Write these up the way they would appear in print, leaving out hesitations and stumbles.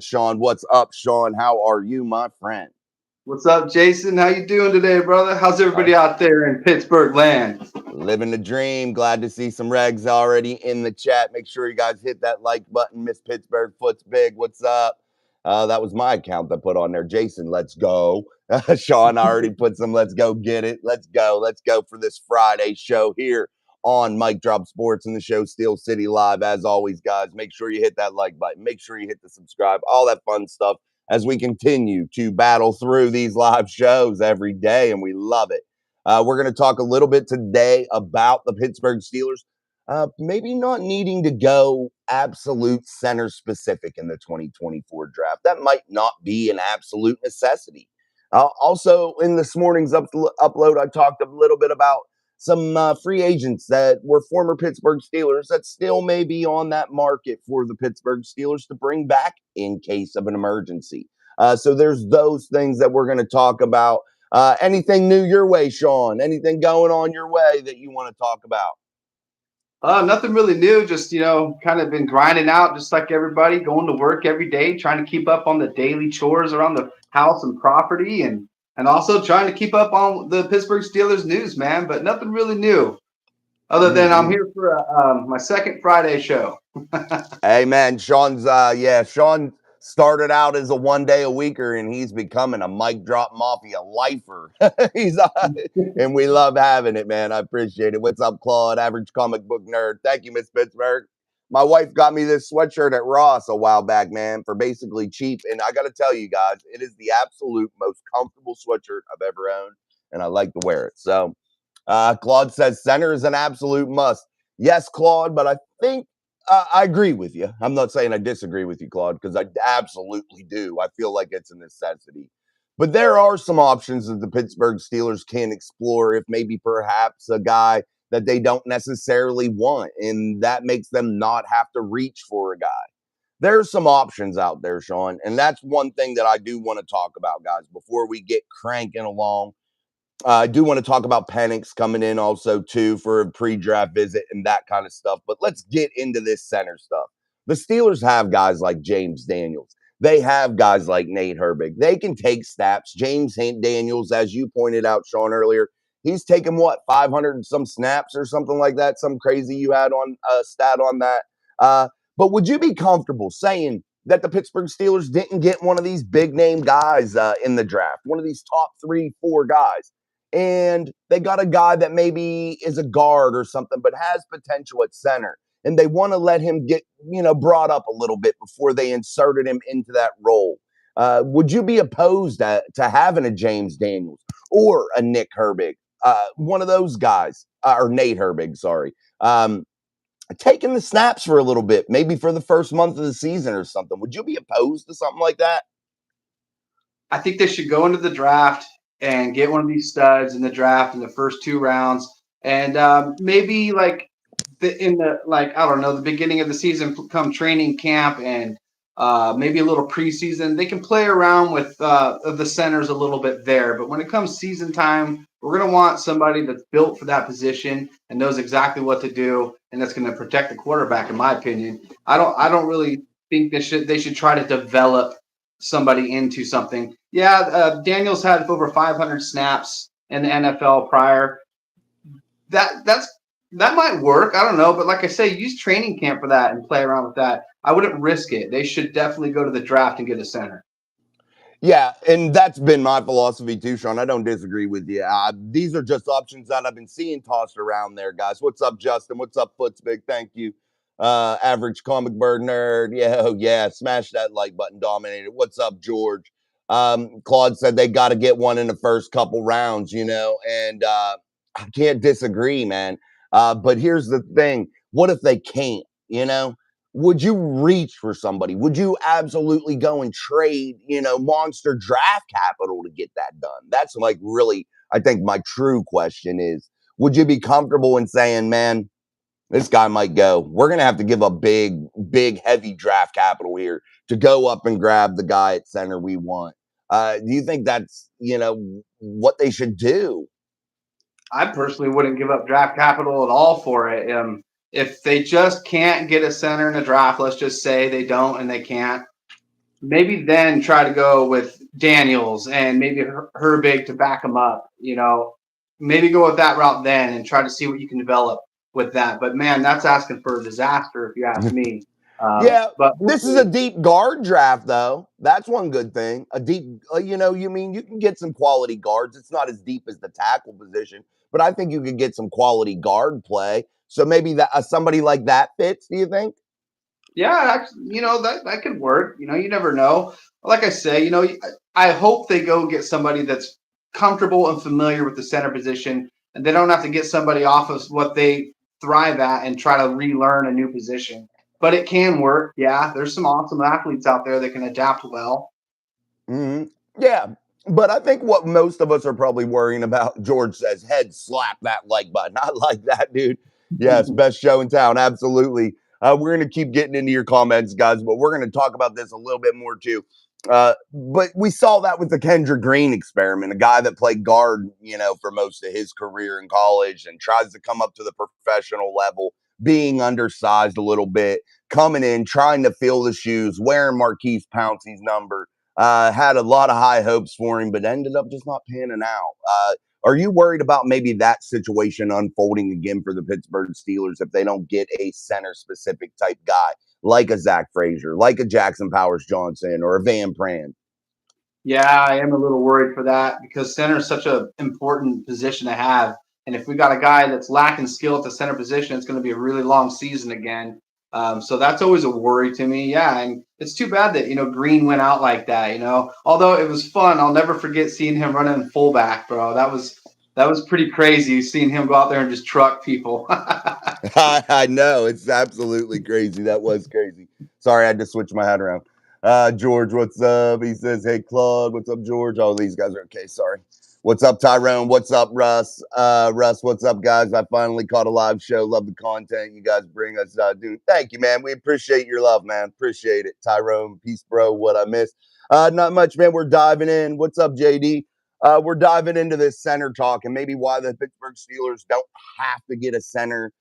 Sean. What's up, Sean? How are you, my friend? What's up, Jason? How you doing today, brother? How's Uh, everybody out there in Pittsburgh land? Living the dream. Glad to see some regs already in the chat. Make sure you guys hit that like button. Miss Pittsburgh Foot's big. What's up? That was my account that put on there. Jason, let's go. Sean already put some let's go get it. Let's go. Let's go for this Friday show here on Mike Drop Sports and the show Steel City Live. As always, guys, make sure you hit that like button. Make sure you hit the subscribe, all that fun stuff as we continue to battle through these live shows every day. And we love it. We're going to talk a little bit today about the Pittsburgh Steelers. Maybe not needing to go absolute center specific in the 2024 draft. That might not be an absolute necessity. Also, in this morning's upload, I talked a little bit about some free agents that were former Pittsburgh Steelers that still may be on that market for the Pittsburgh Steelers to bring back in case of an emergency. So there's those things that we're going to talk about. Anything new your way, Sean? Anything going on your way that you want to talk about? Nothing really new. Just kind of been grinding out, just like everybody, going to work every day, trying to keep up on the daily chores around the house and property, and also trying to keep up on the Pittsburgh Steelers news, man. But nothing really new, other than I'm Mm-hmm. here for my second Friday show. Hey man, Sean started out as a 1 day a weeker and he's becoming a mic drop mafia lifer. he's and we love having it, man. I appreciate it. What's up, Claude? Average comic book nerd. Thank you, Miss Pittsburgh. My wife got me this sweatshirt at Ross a while back, man, for basically cheap. And I got to tell you guys, it is the absolute most comfortable sweatshirt I've ever owned, and I like to wear it. So, Claude says center is an absolute must. Yes, Claude, but I think I agree with you. I'm not saying I disagree with you, Claude, because I absolutely do. I feel like it's a necessity. But there are some options that the Pittsburgh Steelers can explore if maybe perhaps a guy that they don't necessarily want, and that makes them not have to reach for a guy. There's some options out there, Sean, and that's one thing that I do want to talk about, guys, before we get cranking along. I do want to talk about Penix coming in also too for a pre-draft visit and that kind of stuff. But let's get into this center stuff. The Steelers have guys like James Daniels. They have guys like Nate Herbig. They can take snaps. James Daniels, as you pointed out, Sean, earlier, he's taken what 500 and some snaps or something like that. Some crazy you had on stat on that. But would you be comfortable saying that the Pittsburgh Steelers didn't get one of these big name guys in the draft, one of these top 3, 4 guys? And they got a guy that maybe is a guard or something, but has potential at center. And they want to let him get, brought up a little bit before they inserted him into that role. Would you be opposed to having a James Daniels or a Nick Herbig, one of those guys, or Nate Herbig, sorry, taking the snaps for a little bit, maybe for the first month of the season or something? Would you be opposed to something like that? I think they should go into the draft and get one of these studs in the draft in the first 2 rounds, and maybe like in the I don't know, the beginning of the season, come training camp and maybe a little preseason, they can play around with the centers a little bit there. But when it comes season time, we're going to want somebody that's built for that position and knows exactly what to do, and that's going to protect the quarterback. In my opinion, I don't really think they should try to develop somebody into something. Yeah, Daniels had over 500 snaps in the NFL prior. That might work. I don't know, but like I say, use training camp for that and play around with that. I wouldn't risk it. They should definitely go to the draft and get a center. Yeah, and that's been my philosophy too, Sean. I don't disagree with you. These are just options that I've been seeing tossed around there, guys. What's up, Justin? What's up, Footsbig? Thank you. Average comic bird nerd. Yeah, oh, yeah. Smash that like button, dominated. What's up, George? Claude said they got to get one in the first couple rounds, and I can't disagree, man. But here's the thing: what if they can't? Would you reach for somebody? Would you absolutely go and trade, monster draft capital to get that done? That's like really, I think my true question is, would you be comfortable in saying, man, this guy might go? We're going to have to give a big, big, heavy draft capital here to go up and grab the guy at center we want. Do you think that's, what they should do? I personally wouldn't give up draft capital at all for it. If they just can't get a center in a draft, let's just say they don't and they can't. maybe then try to go with Daniels and maybe Herbig to back him up. Maybe go with that route then and try to see what you can develop with that. But man, that's asking for a disaster if you ask me. Yeah, But we'll this is a see. deep guard draft, though. That's one good thing. A deep, you mean you can get some quality guards. It's not as deep as the tackle position, but I think you could get some quality guard play. So maybe that somebody like that fits. Do you think? Yeah, that could work. You never know. Like I say, I hope they go get somebody that's comfortable and familiar with the center position, and they don't have to get somebody off of what they thrive at and try to relearn a new position. But it can work. Yeah, there's some awesome athletes out there that can adapt well. Mhm. Yeah, but I think what most of us are probably worrying about, George says, head slap that like button. I like that, dude. Yes, best show in town. Absolutely. We're going to keep getting into your comments, guys, but we're going to talk about this a little bit more too. But we saw that with the Kendra Green experiment, a guy that played guard, for most of his career in college and tries to come up to the professional level, being undersized a little bit, coming in, trying to fill the shoes, wearing Marquise Pouncey's number. Had a lot of high hopes for him, but ended up just not panning out. Are you worried about maybe that situation unfolding again for the Pittsburgh Steelers if they don't get a center specific type guy like a Zach Frazier, like a Jackson Powers Johnson, or a Van Pran? Yeah, I am a little worried for that because center is such an important position to have. And if we got a guy that's lacking skill at the center position, it's going to be a really long season again. So that's always a worry to me. Yeah, and it's too bad that Green went out like that. Although it was fun, I'll never forget seeing him running fullback, bro. That was pretty crazy seeing him go out there and just truck people. I know it's absolutely crazy. That was crazy. Sorry, I had to switch my hat around. George, what's up? He says, "Hey, Claude, what's up, George?" All these guys are okay. Sorry. What's up, Tyrone? What's up, Russ? Russ, what's up, guys? I finally caught a live show. Love the content you guys bring us, dude. Thank you, man. We appreciate your love, man. Appreciate it, Tyrone. Peace, bro. What I missed? Not much, man. We're diving in. What's up, JD? We're diving into this center talk and maybe why the Pittsburgh Steelers don't have to get a center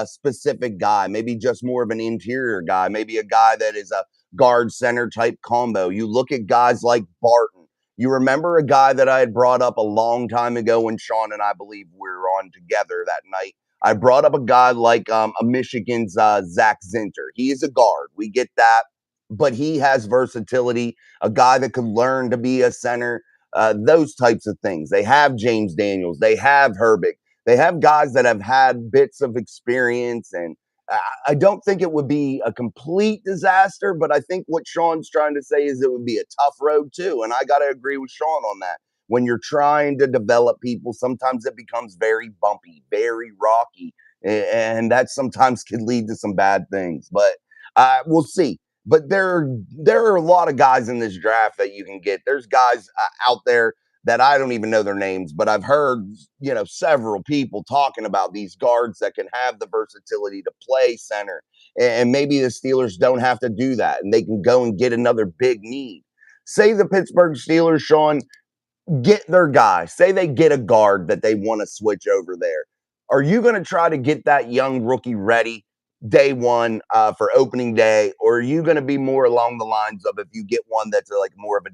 specific guy, maybe just more of an interior guy, maybe a guy that is a guard center type combo. You look at guys like Barton. You remember a guy that I had brought up a long time ago when Sean and I believe we were on together that night. I brought up a guy like a Michigan's Zach Zinter. He is a guard. We get that, but he has versatility. A guy that could learn to be a center. Those types of things. They have James Daniels. They have Herbig. They have guys that have had bits of experience, and I don't think it would be a complete disaster, but I think what Sean's trying to say is it would be a tough road too. And I got to agree with Sean on that. When you're trying to develop people, sometimes it becomes very bumpy, very rocky, and that sometimes can lead to some bad things. But we'll see. But there are a lot of guys in this draft that you can get. There's guys out there that I don't even know their names, but I've heard, several people talking about these guards that can have the versatility to play center. And maybe the Steelers don't have to do that and they can go and get another big need. Say the Pittsburgh Steelers, Sean, get their guy. Say they get a guard that they want to switch over there. Are you going to try to get that young rookie ready day one for opening day, or are you going to be more along the lines of if you get one that's like more of a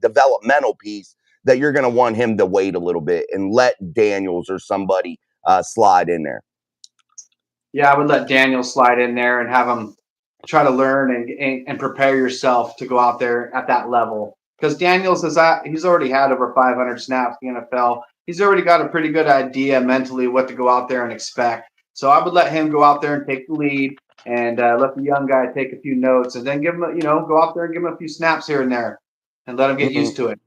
developmental piece that you're going to want him to wait a little bit and let Daniels or somebody slide in there? Yeah, I would let Daniel slide in there and have him try to learn and prepare yourself to go out there at that level. Because Daniels he's already had over 500 snaps in the NFL. He's already got a pretty good idea mentally what to go out there and expect. So I would let him go out there and take the lead and let the young guy take a few notes and then give him, go out there and give him a few snaps here and there and let him get Mm-mm. used to it.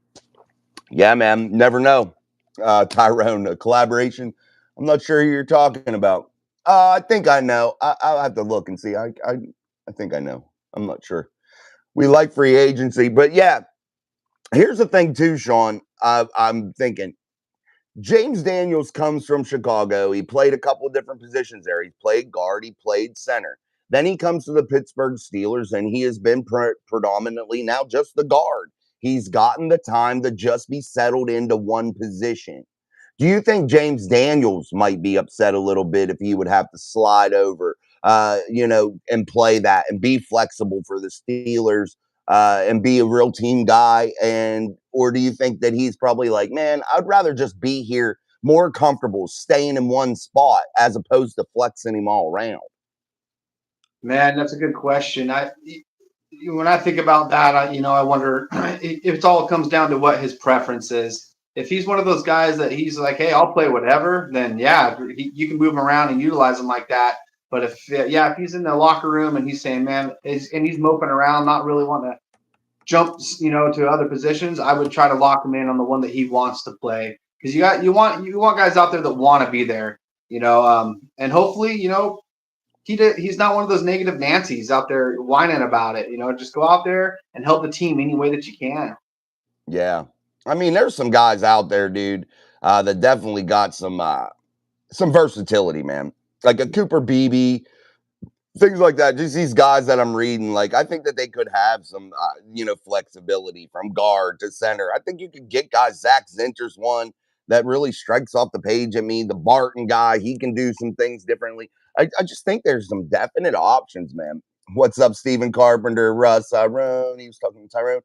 Yeah, man. Never know. Tyrone, a collaboration. I'm not sure who you're talking about. I think I know. I'll have to look and see. I think I know. I'm not sure. We like free agency, but yeah. Here's the thing, too, Sean. I'm thinking James Daniels comes from Chicago. He played a couple of different positions there. He played guard. He played center. Then he comes to the Pittsburgh Steelers, and he has been predominantly now just the guard. He's gotten the time to just be settled into one position. Do you think James Daniels might be upset a little bit if he would have to slide over, and play that and be flexible for the Steelers? and be a real team guy? Or do you think that he's probably like, man, I'd rather just be here, more comfortable staying in one spot as opposed to flexing him all around? Man, that's a good question. When I think about that, I wonder if it all comes down to what his preference is. If he's one of those guys that he's like, hey, I'll play whatever, then yeah, you can move him around and utilize him like that. But if he's in the locker room and he's saying, man, and he's moping around, not really wanting to jump, to other positions, I would try to lock him in on the one that he wants to play, because you want guys out there that want to be there, and hopefully, he's not one of those negative Nancy's out there whining about it. Just go out there and help the team any way that you can. Yeah. I mean, there's some guys out there, dude, that definitely got some versatility, man. Like a Cooper Beebe, things like that. Just these guys that I'm reading, like I think that they could have some, flexibility from guard to center. I think you could get guys. Zach Zinter's one that really strikes off the page at me. The Barton guy, he can do some things differently. I just think there's some definite options, man. What's up, Stephen Carpenter, Russ, Tyrone? He was talking to Tyrone.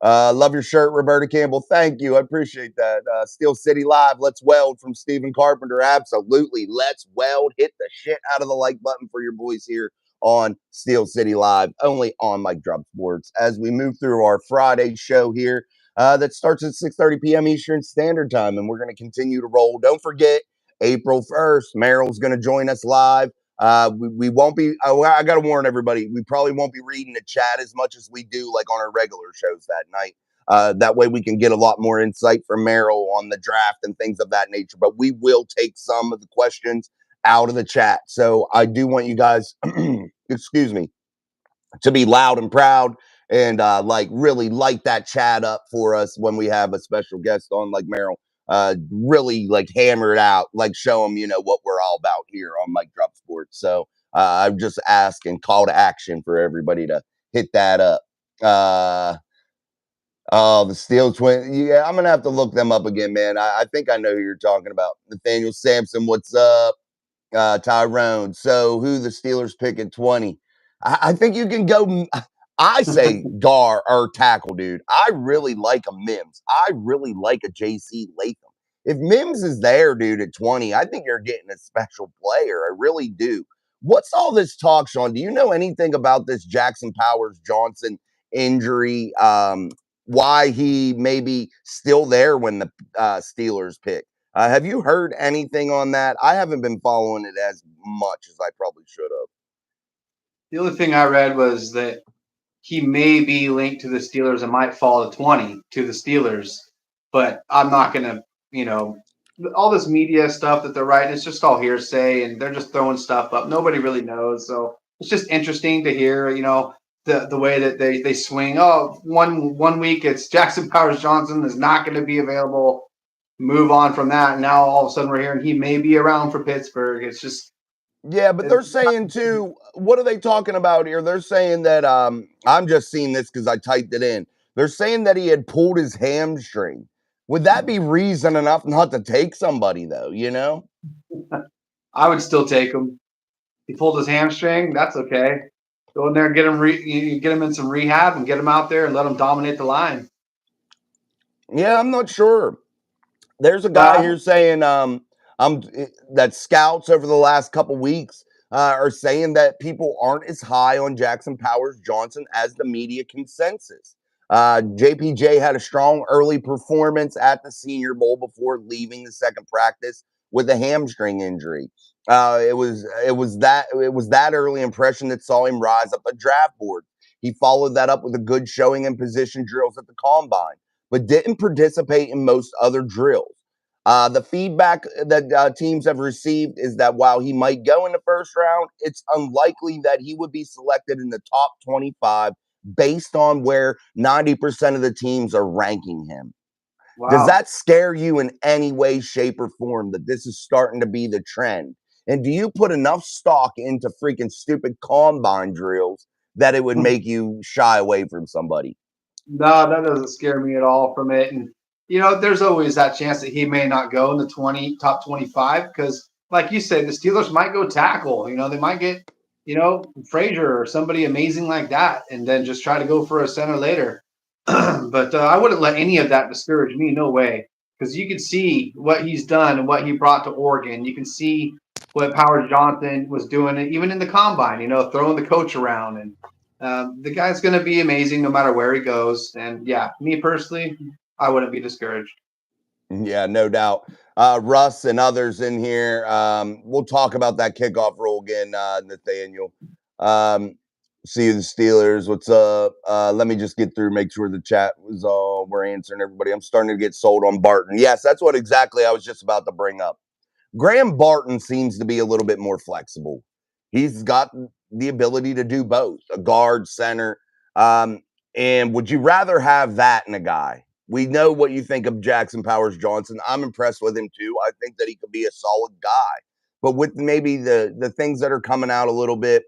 Love your shirt, Roberta Campbell. Thank you. I appreciate that. Steel City Live. Let's weld from Stephen Carpenter. Absolutely. Let's weld. Hit the shit out of the like button for your boys here on Steel City Live, only on Mike Drop Sports. As we move through our Friday show here, that starts at 6:30 p.m. Eastern Standard Time, and we're going to continue to roll. Don't forget, April 1st, Merrill's going to join us live. We won't be, I got to warn everybody, we probably won't be reading the chat as much as we do like on our regular shows that night. That way we can get a lot more insight from Merrill on the draft and things of that nature. But we will take some of the questions out of the chat. So I do want you guys, excuse me, to be loud and proud and like really light that chat up for us when we have a special guest on like Merrill. Really like hammer it out, like show them, what we're all about here on Mike Drop Sports. So I'm just asking, call to action for everybody to hit that up. Oh, the Steel Twin. Yeah, I'm gonna have to look them up again, man. I think I know who you're talking about. Nathaniel Sampson, what's up? Tyrone. So who the Steelers pick at 20? I think you can go. I say Gar or tackle, dude. I really like a Mims. I really like a JC Latham. If Mims is there, dude, at 20, I think you're getting a special player. I really do. What's all this talk, Sean? Do you know anything about this Jackson Powers Johnson injury? Why he may be still there when the Steelers pick? Have you heard anything on that? I haven't been following it as much as I probably should have. The only thing I read was that he may be linked to the Steelers and might fall to 20 to the Steelers, but I'm not going to, all this media stuff that they're writing, it's just all hearsay and they're just throwing stuff up. Nobody really knows. So it's just interesting to hear, the way that they swing. Oh, one week it's Jackson Powers Johnson is not going to be available. Move on from that. And now all of a sudden we're hearing he may be around for Pittsburgh. It's just, yeah, but they're saying too, what are they talking about here? They're saying that I'm just seeing this because I typed it in. They're saying that he had pulled his hamstring. Would that be reason enough not to take somebody though, I would still take him. He pulled his hamstring. That's okay. Go in there and get him. Get him in some rehab and get him out there and let him dominate the line. Yeah, I'm not sure. There's a guy But here saying that scouts over the last couple weeks are saying that people aren't as high on Jackson Powers Johnson as the media consensus. JPJ had a strong early performance at the Senior Bowl before leaving the second practice with a hamstring injury. It was that early impression that saw him rise up the draft board. He followed that up with a good showing in position drills at the combine, but didn't participate in most other drills. The feedback that teams have received is that while he might go in the first round, it's unlikely that he would be selected in the top 25 based on where 90% of the teams are ranking him. Does wow, that scare you in any way, shape, or form that this is starting to be the trend? And do you put enough stock into freaking stupid combine drills that it would make you shy away from somebody? no, that doesn't scare me at all from it. And there's always that chance that he may not go in the top 25 because, like you said, the Steelers might go tackle. They might get Frazier or somebody amazing like that, and then just try to go for a center later. But I wouldn't let any of that discourage me. No way, because you can see what he's done and what he brought to Oregon. You can see what Powers Johnson was doing, even in the combine. Throwing the coach around, and the guy's going to be amazing no matter where he goes. And yeah, me personally, I wouldn't be discouraged. Yeah, no doubt. Russ and others in here. We'll talk about that kickoff rule again, Nathaniel. Um, see you, the Steelers. What's up? Let me just get through, make sure the chat was all we're answering everybody. I'm starting to get sold on Barton. Yes, that's what exactly I was just about to bring up. Graham Barton seems to be a little bit more flexible. He's got the ability to do both, a guard, center. Um, and would you rather have that in a guy? We know what you think of Jackson Powers Johnson. I'm impressed with him too. I think that he could be a solid guy. But with maybe the things that are coming out a little bit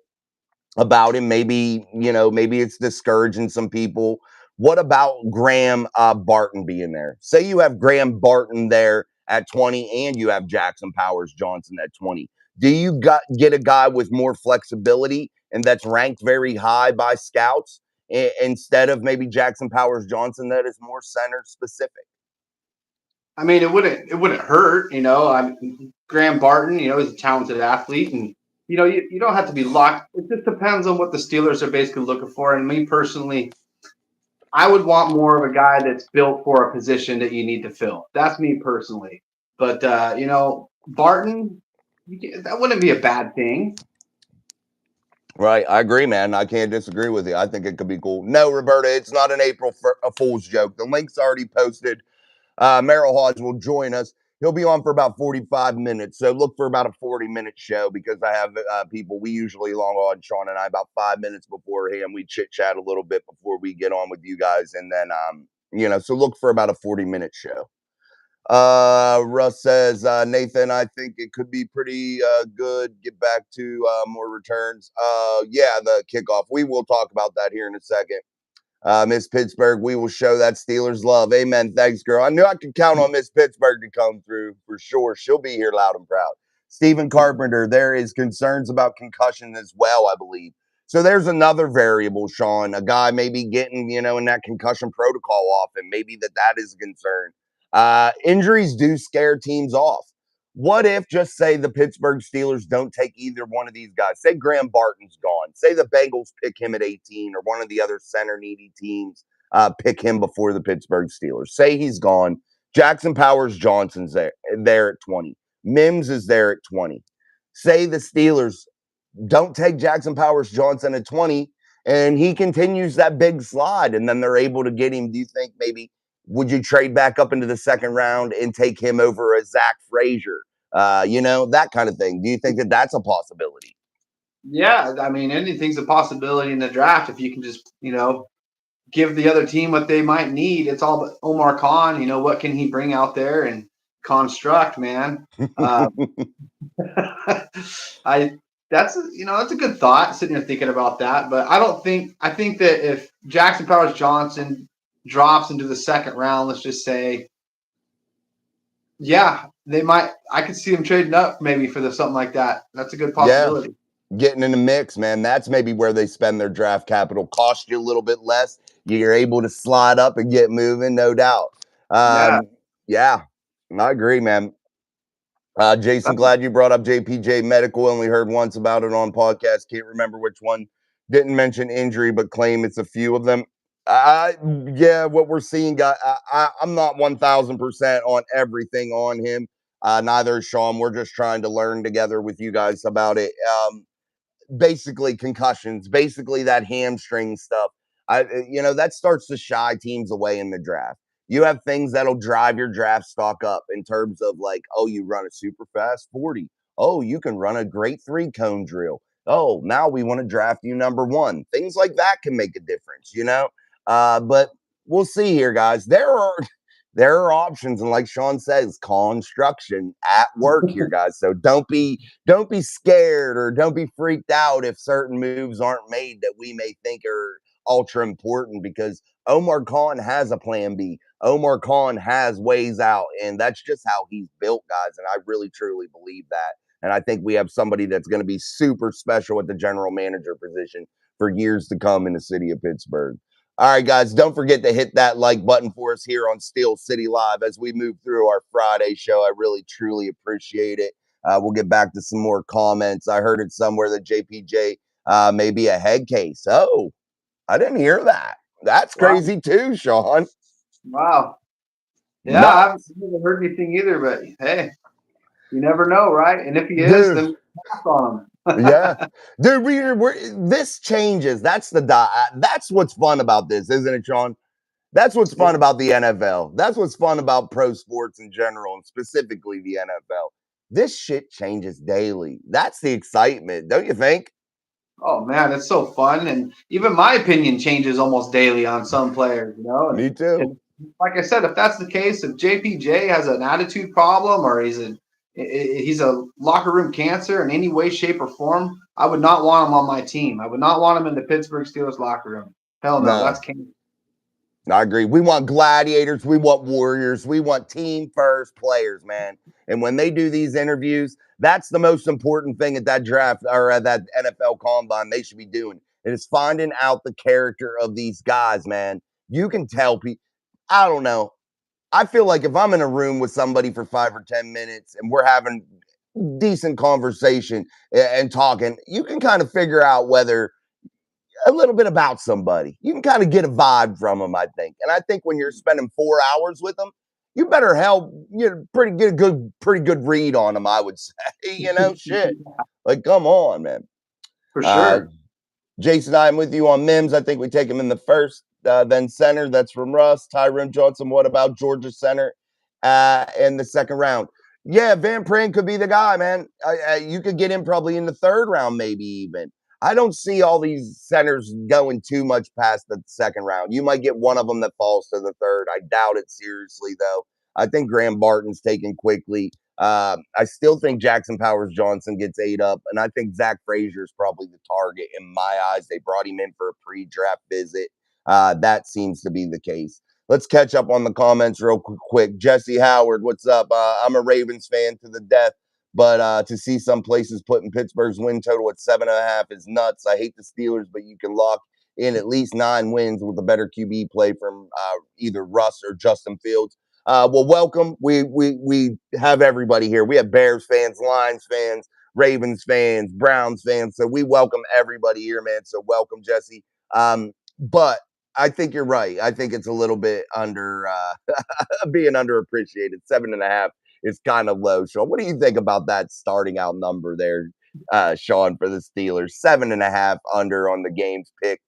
about him, maybe it's discouraging some people. What about Graham Barton being there? Say you have Graham Barton there at 20 and you have Jackson Powers Johnson at 20. Do you get a guy with more flexibility and that's ranked very high by scouts instead of maybe Jackson Powers Johnson that is more center specific? I mean, it wouldn't hurt. Graham Barton. He's a talented athlete, and you don't have to be locked. It just depends on what the Steelers are basically looking for. And me personally, I would want more of a guy that's built for a position that you need to fill. That's me personally. But Barton, that wouldn't be a bad thing. Right, I agree, man. I can't disagree with you. I think it could be cool. No, Roberta, it's not an Fool's joke. The link's already posted. Merrill Hodge will join us. He'll be on for about 45 minutes. So look for about a 40-minute show because I have people. We usually log on, Sean and I, about 5 minutes beforehand. We chit chat a little bit before we get on with you guys. And then, so look for about a 40-minute show. Russ says, Nathan, I think it could be pretty good. Get back to more returns. Yeah, the kickoff. We will talk about that here in a second. Miss Pittsburgh, we will show that Steelers love. Amen. Thanks, girl. I knew I could count on Miss Pittsburgh to come through for sure. She'll be here loud and proud. Stephen Carpenter, there is concerns about concussion as well, I believe. So there's another variable, Sean. A guy maybe getting, in that concussion protocol off, and maybe that is a concern. Injuries do scare teams off. What if, just say, the Pittsburgh Steelers don't take either one of these guys? Say Graham Barton's gone. Say the Bengals pick him at 18 or one of the other center needy teams pick him before the Pittsburgh Steelers. Say he's gone. Jackson Powers Johnson's there at 20. Mims is there at 20. Say the Steelers don't take Jackson Powers Johnson at 20 and he continues that big slide and then they're able to get him. Do you think maybe would you trade back up into the second round and take him over a Zach Frazier? That kind of thing. Do you think that that's a possibility? Yeah, I mean, anything's a possibility in the draft if you can just give the other team what they might need. It's all but Omar Khan. What can he bring out there and construct, man? Uh, I that's a good thought. Sitting here thinking about that, but I think that if Jackson Powers Johnson drops into the second round, let's just say, yeah, they might. I could see them trading up maybe for something like that. That's a good Yeah. possibility. Getting in the mix, man. That's maybe where they spend their draft capital. Cost you a little bit less. You're able to slide up and get moving, no doubt. Yeah. Yeah, I agree, man. Jason, glad you brought up JPJ Medical. Only heard once about it on podcast. Can't remember which one. Didn't mention injury, but claim it's a few of them. Yeah, what we're seeing, I'm not 1,000% on everything on him. Neither is Sean. We're just trying to learn together with you guys about it. Basically concussions, basically that hamstring stuff. That starts to shy teams away in the draft. You have things that'll drive your draft stock up in terms of like, oh, you run a super fast 40. Oh, you can run a great 3-cone drill. Oh, now we want to draft you number 1. Things like that can make a difference. But we'll see here, guys. There are options, and like Sean says, construction at work here, guys. So don't be scared or don't be freaked out if certain moves aren't made that we may think are ultra important because Omar Khan has a plan B. Omar Khan has ways out, and that's just how he's built, guys. And I really truly believe that. And I think we have somebody that's going to be super special at the general manager position for years to come in the city of Pittsburgh. All right, guys, don't forget to hit that like button for us here on Steel City Live as we move through our Friday show. I really, truly appreciate it. We'll get back to some more comments. I heard it somewhere that JPJ may be a head case. Oh, I didn't hear that. That's Wow. crazy too, Sean. Wow. Yeah, I Nuts. haven't never heard anything either, but hey, you never know, right? And if he is, Dude. then pass on him. Yeah. Dude, this changes. That's that's what's fun about this, isn't it, Sean? That's what's fun about the NFL. That's what's fun about pro sports in general, and specifically the NFL. This shit changes daily. That's the excitement, don't you think? Oh man, it's so fun, and even my opinion changes almost daily on some players. Me too. And like I said, if that's the case, if JPJ has an attitude problem or he's a locker room cancer in any way, shape, or form, I would not want him on my team. I would not want him in the Pittsburgh Steelers locker room. Hell no, No. that's cancer. I agree. We want gladiators. We want warriors. We want team first players, man. And when they do these interviews, that's the most important thing at that draft or at that NFL combine they should be doing. It is finding out the character of these guys, man. You can tell people, I don't know. I feel like if I'm in a room with somebody for 5 or 10 minutes and we're having decent conversation and talking, you can kind of figure out whether a little bit about somebody. You can kind of get a vibe from them, I think. And I think when you're spending 4 hours with them, you better get a pretty good read on them, I would say. Shit. Like, come on, man. For sure. Jason, I'm with you on Mims. I think we take him in the first, then center. That's from Russ. Tyrone Johnson. What about Georgia center in the second round? Yeah, Van Pran could be the guy, man. You could get him probably in the third round, maybe even. I don't see all these centers going too much past the second round. You might get one of them that falls to the third. I doubt it seriously, though. I think Graham Barton's taken quickly. I still think Jackson Powers Johnson gets ate up, and I think Zach Frazier is probably the target in my eyes. They brought him in for a pre-draft visit. That seems to be the case. Let's catch up on the comments real quick. Jesse Howard, what's up? I'm a Ravens fan to the death, but to see some places putting Pittsburgh's win total at 7.5 is nuts. I hate the Steelers, but you can lock in at least 9 wins with a better QB play from either Russ or Justin Fields. Well, welcome. We have everybody here. We have Bears fans, Lions fans, Ravens fans, Browns fans. So we welcome everybody here, man. So welcome, Jesse. But I think you're right. I think it's a little bit under being underappreciated. 7.5 is kind of low. Sean, what do you think about that starting out number there, Sean, for the Steelers? 7.5 under on the games picked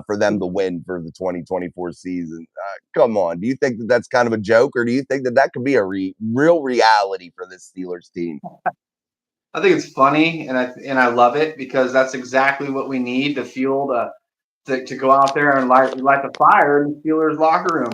for them to win for the 2024 season. Come on. Do you think that that's kind of a joke, or do you think that that could be a real reality for this Steelers team? I think it's funny, and I love it because that's exactly what we need to fuel to go out there and light the fire in the Steelers locker room.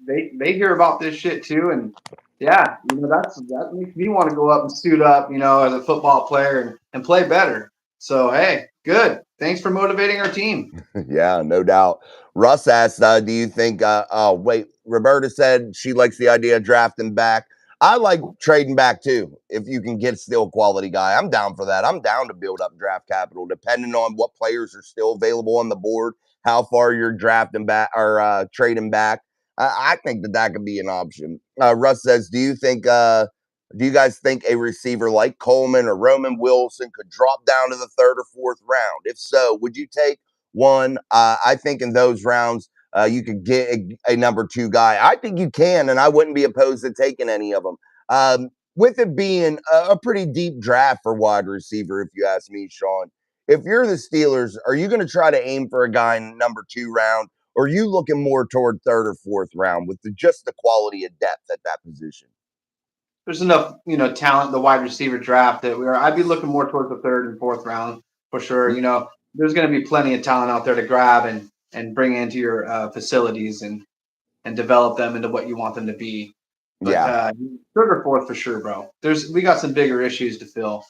They hear about this shit too, and yeah, that makes me want to go up and suit up, as a football player and play better. So hey, good. Thanks for motivating our team. Yeah, no doubt. Russ asked, do you think, oh, wait, Roberta said she likes the idea of drafting back. I like trading back too. If you can get still quality guy, I'm down for that. I'm down to build up draft capital, depending on what players are still available on the board, how far you're drafting back or trading back. I think that could be an option. Russ says, do you guys think a receiver like Coleman or Roman Wilson could drop down to the third or fourth round? If so, would you take one? I think in those rounds, you could get a number 2 guy. I think you can, and I wouldn't be opposed to taking any of them. With it being a pretty deep draft for wide receiver, if you ask me, Sean. If you're the Steelers, are you going to try to aim for a guy in number 2 round, or are you looking more toward third or fourth round with just the quality of depth at that position? There's enough, talent in the wide receiver draft that I'd be looking more towards the third and fourth round for sure. There's going to be plenty of talent out there to grab and bring into your facilities and develop them into what you want them to be. But third or fourth for sure, bro. We got some bigger issues to fill.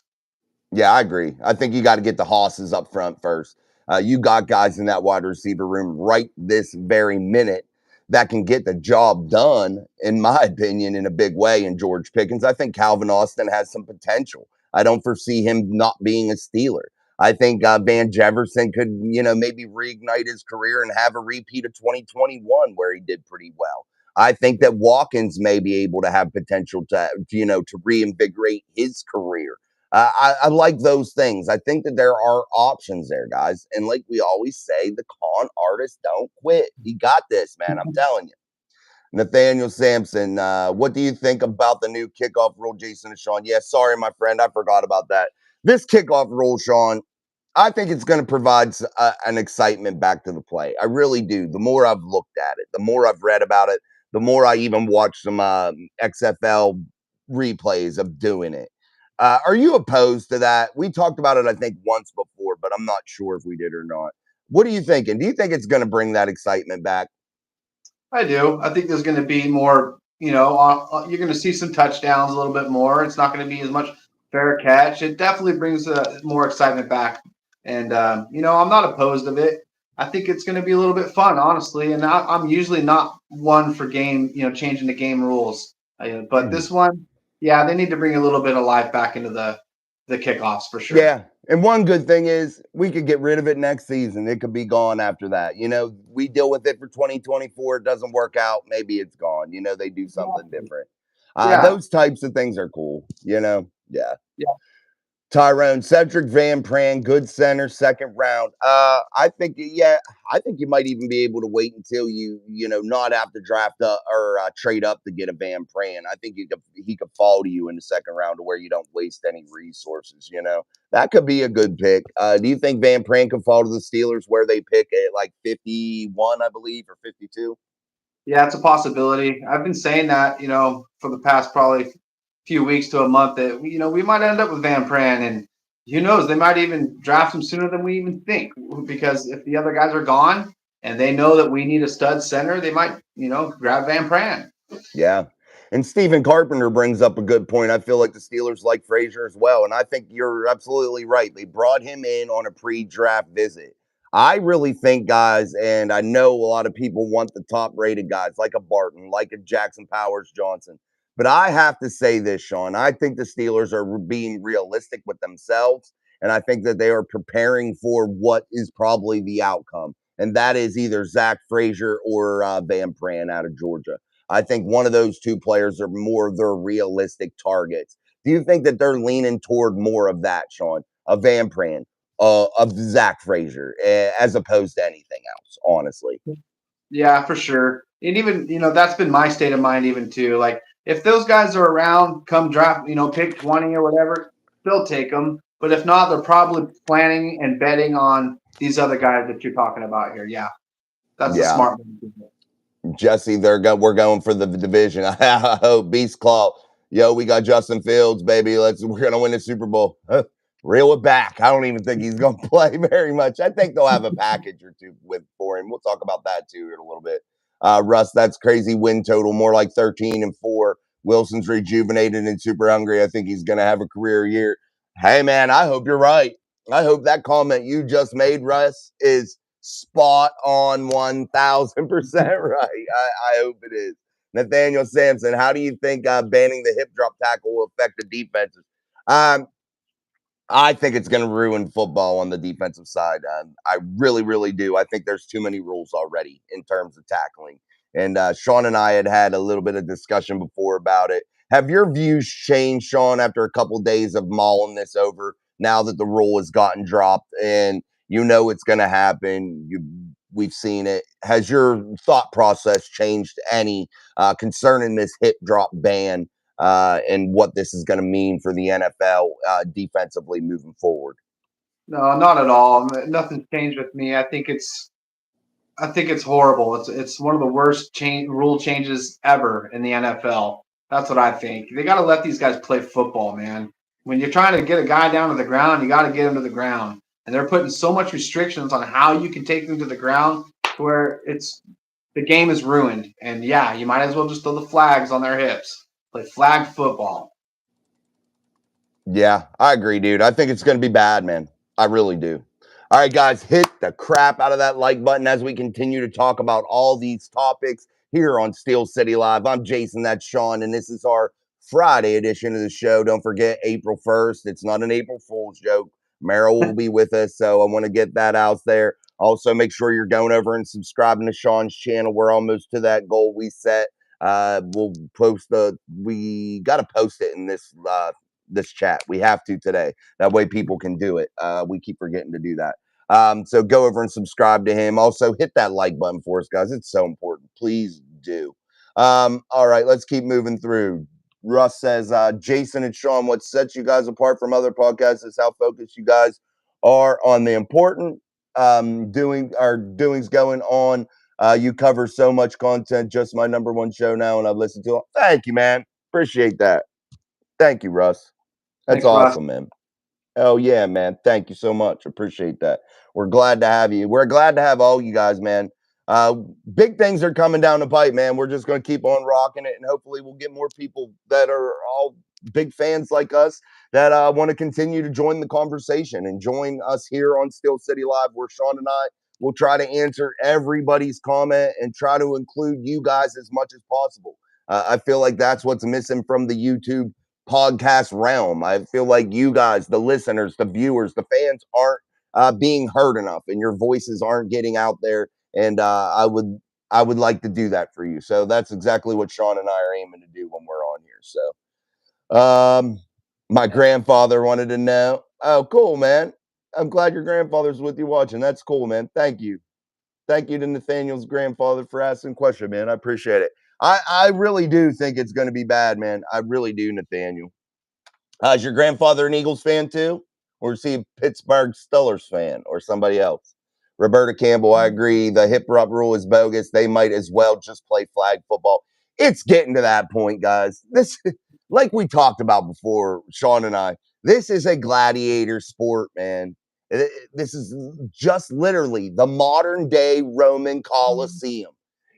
Yeah, I agree. I think you got to get the hosses up front first. You got guys in that wide receiver room right this very minute that can get the job done, in my opinion, in a big way. In George Pickens, I think Calvin Austin has some potential. I don't foresee him not being a Steeler. I think Van Jefferson could, maybe reignite his career and have a repeat of 2021 where he did pretty well. I think that Watkins may be able to have potential to reinvigorate his career. I like those things. I think that there are options there, guys. And like we always say, the con artists don't quit. You got this, man. I'm telling you. Nathaniel Sampson, what do you think about the new kickoff rule, Jason and Sean? Yeah, sorry, my friend. I forgot about that. This kickoff rule, Sean, I think it's going to provide an excitement back to the play. I really do. The more I've looked at it, the more I've read about it, the more I even watched some XFL replays of doing it. Are you opposed to that? We talked about it, I think, once before, but I'm not sure if we did or not. What are you thinking? Do you think it's going to bring that excitement back? I do. I think there's going to be more, you're going to see some touchdowns a little bit more. It's not going to be as much fair catch. It definitely brings more excitement back. And, I'm not opposed of it. I think it's going to be a little bit fun, honestly. And I'm usually not one for changing the game rules. But this one, yeah, they need to bring a little bit of life back into the kickoffs for sure. Yeah. And one good thing is we could get rid of it next season. It could be gone after that. We deal with it for 2024. It doesn't work out. Maybe it's gone. They do something different. Yeah. Those types of things are cool. Yeah. Yeah. Tyrone, Cedric Van Pran, good center, second round. I think you might even be able to wait until not have to draft up or trade up to get a Van Pran. I think he could fall to you in the second round to where you don't waste any resources. That could be a good pick. Do you think Van Pran could fall to the Steelers where they pick at like 51, I believe, or 52? Yeah, it's a possibility. I've been saying that, for the past probably few weeks to a month that we might end up with Van Pran, and who knows, they might even draft him sooner than we even think, because if the other guys are gone and they know that we need a stud center, they might grab Van Pran. Yeah. And Stephen Carpenter brings up a good point. I feel like the Steelers like Frazier as well. And I think you're absolutely right. They brought him in on a pre-draft visit. I really think, guys, and I know a lot of people want the top-rated guys like a Barton, like a Jackson Powers Johnson. But I have to say this, Sean. I think the Steelers are being realistic with themselves. And I think that they are preparing for what is probably the outcome. And that is either Zach Frazier or Van Pran out of Georgia. I think one of those two players are more their realistic targets. Do you think that they're leaning toward more of that, Sean, of Van Pran, of Zach Frazier, as opposed to anything else, honestly? Yeah, for sure. And even, that's been my state of mind even too. Like if those guys are around, come draft, pick 20 or whatever, they'll take them. But if not, they're probably planning and betting on these other guys that you're talking about here. Yeah, that's a smart one. Jesse, we're going for the division. I hope Beast Claw. Yo, we got Justin Fields, baby. We're gonna win the Super Bowl. Reel it back. I don't even think he's gonna play very much. I think they'll have a package or two for him. We'll talk about that too in a little bit. Russ, that's crazy win total, more like 13-4. Wilson's rejuvenated and super hungry. I think he's gonna have a career year. Hey man, I hope you're right. I hope that comment you just made, Russ, is spot on 1,000% right. I hope it is. Nathaniel Sampson, how do you think banning the hip drop tackle will affect the defenses? I think it's going to ruin football on the defensive side. I really, really do. I think there's too many rules already in terms of tackling. And Sean and I had a little bit of discussion before about it. Have your views changed, Sean, after a couple of days of mulling this over now that the rule has gotten dropped and it's going to happen? We've seen it. Has your thought process changed any concerning this hip drop ban? And what this is going to mean for the NFL defensively moving forward? No, not at all. Nothing's changed with me. I think it's horrible. It's one of the worst rule changes ever in the NFL. That's what I think. They got to let these guys play football, man. When you're trying to get a guy down to the ground, you got to get him to the ground. And they're putting so much restrictions on how you can take them to the ground where the game is ruined. And yeah, you might as well just throw the flags on their hips. Play flag football. Yeah, I agree, dude. I think it's going to be bad, man. I really do. All right, guys, hit the crap out of that like button as we continue to talk about all these topics here on Steel City Live. I'm Jason, that's Sean, and this is our Friday edition of the show. Don't forget April 1st. It's not an April Fool's joke. Meryl will be with us, so I want to get that out there. Also, make sure you're going over and subscribing to Sean's channel. We're almost to that goal we set. We'll post we got to post it in this chat. We have to today. That way people can do it. We keep forgetting to do that. So go over and subscribe to him. Also, hit that like button for us, guys. It's so important. Please do. All right, let's keep moving through. Russ says, Jason and Sean, what sets you guys apart from other podcasts is how focused you guys are on the important doings going on. You cover so much content, just my number one show now, and I've listened to it. Thank you, man. Appreciate that. Thank you, Russ. That's Thanks, Russ. awesome, man. Oh yeah, man. Thank you so much. Appreciate that. We're glad to have you. We're glad to have all you guys, man. Big things are coming down the pipe, man. We're just going to keep on rocking it, and hopefully we'll get more people that are all big fans like us that want to continue to join the conversation and join us here on Steel City Live, where Sean and I will try to answer everybody's comment and try to include you guys as much as possible. I feel like that's what's missing from the YouTube podcast realm. I feel like you guys, the listeners, the viewers, the fans aren't being heard enough, and your voices aren't getting out there. And I would like to do that for you. So that's exactly what Sean and I are aiming to do when we're on here. So my grandfather wanted to know. Oh, cool, man. I'm glad your grandfather's with you watching. That's cool, man. Thank you. Thank you to Nathaniel's grandfather for asking the question, man. I appreciate it. I really do think it's going to be bad, man. I really do, Nathaniel. Is your grandfather an Eagles fan too? Or is he a Pittsburgh Steelers fan or somebody else? Roberta Campbell, I agree. The hip rub rule is bogus. They might as well just play flag football. It's getting to that point, guys. This, like we talked about before, Sean and I, this is a gladiator sport, man. This is just literally the modern day Roman Colosseum.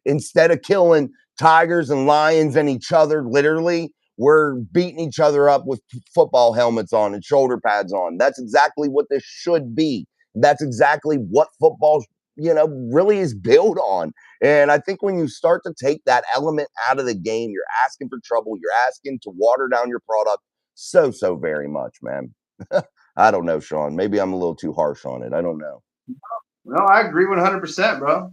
Instead of killing tigers and lions and each other, literally, we're beating each other up with football helmets on and shoulder pads on. That's exactly what this should be. That's exactly what football, really is built on. And I think when you start to take that element out of the game, you're asking for trouble. You're asking to water down your product so very much, man. I don't know, Sean. Maybe I'm a little too harsh on it. I don't know. No, I agree 100%, bro.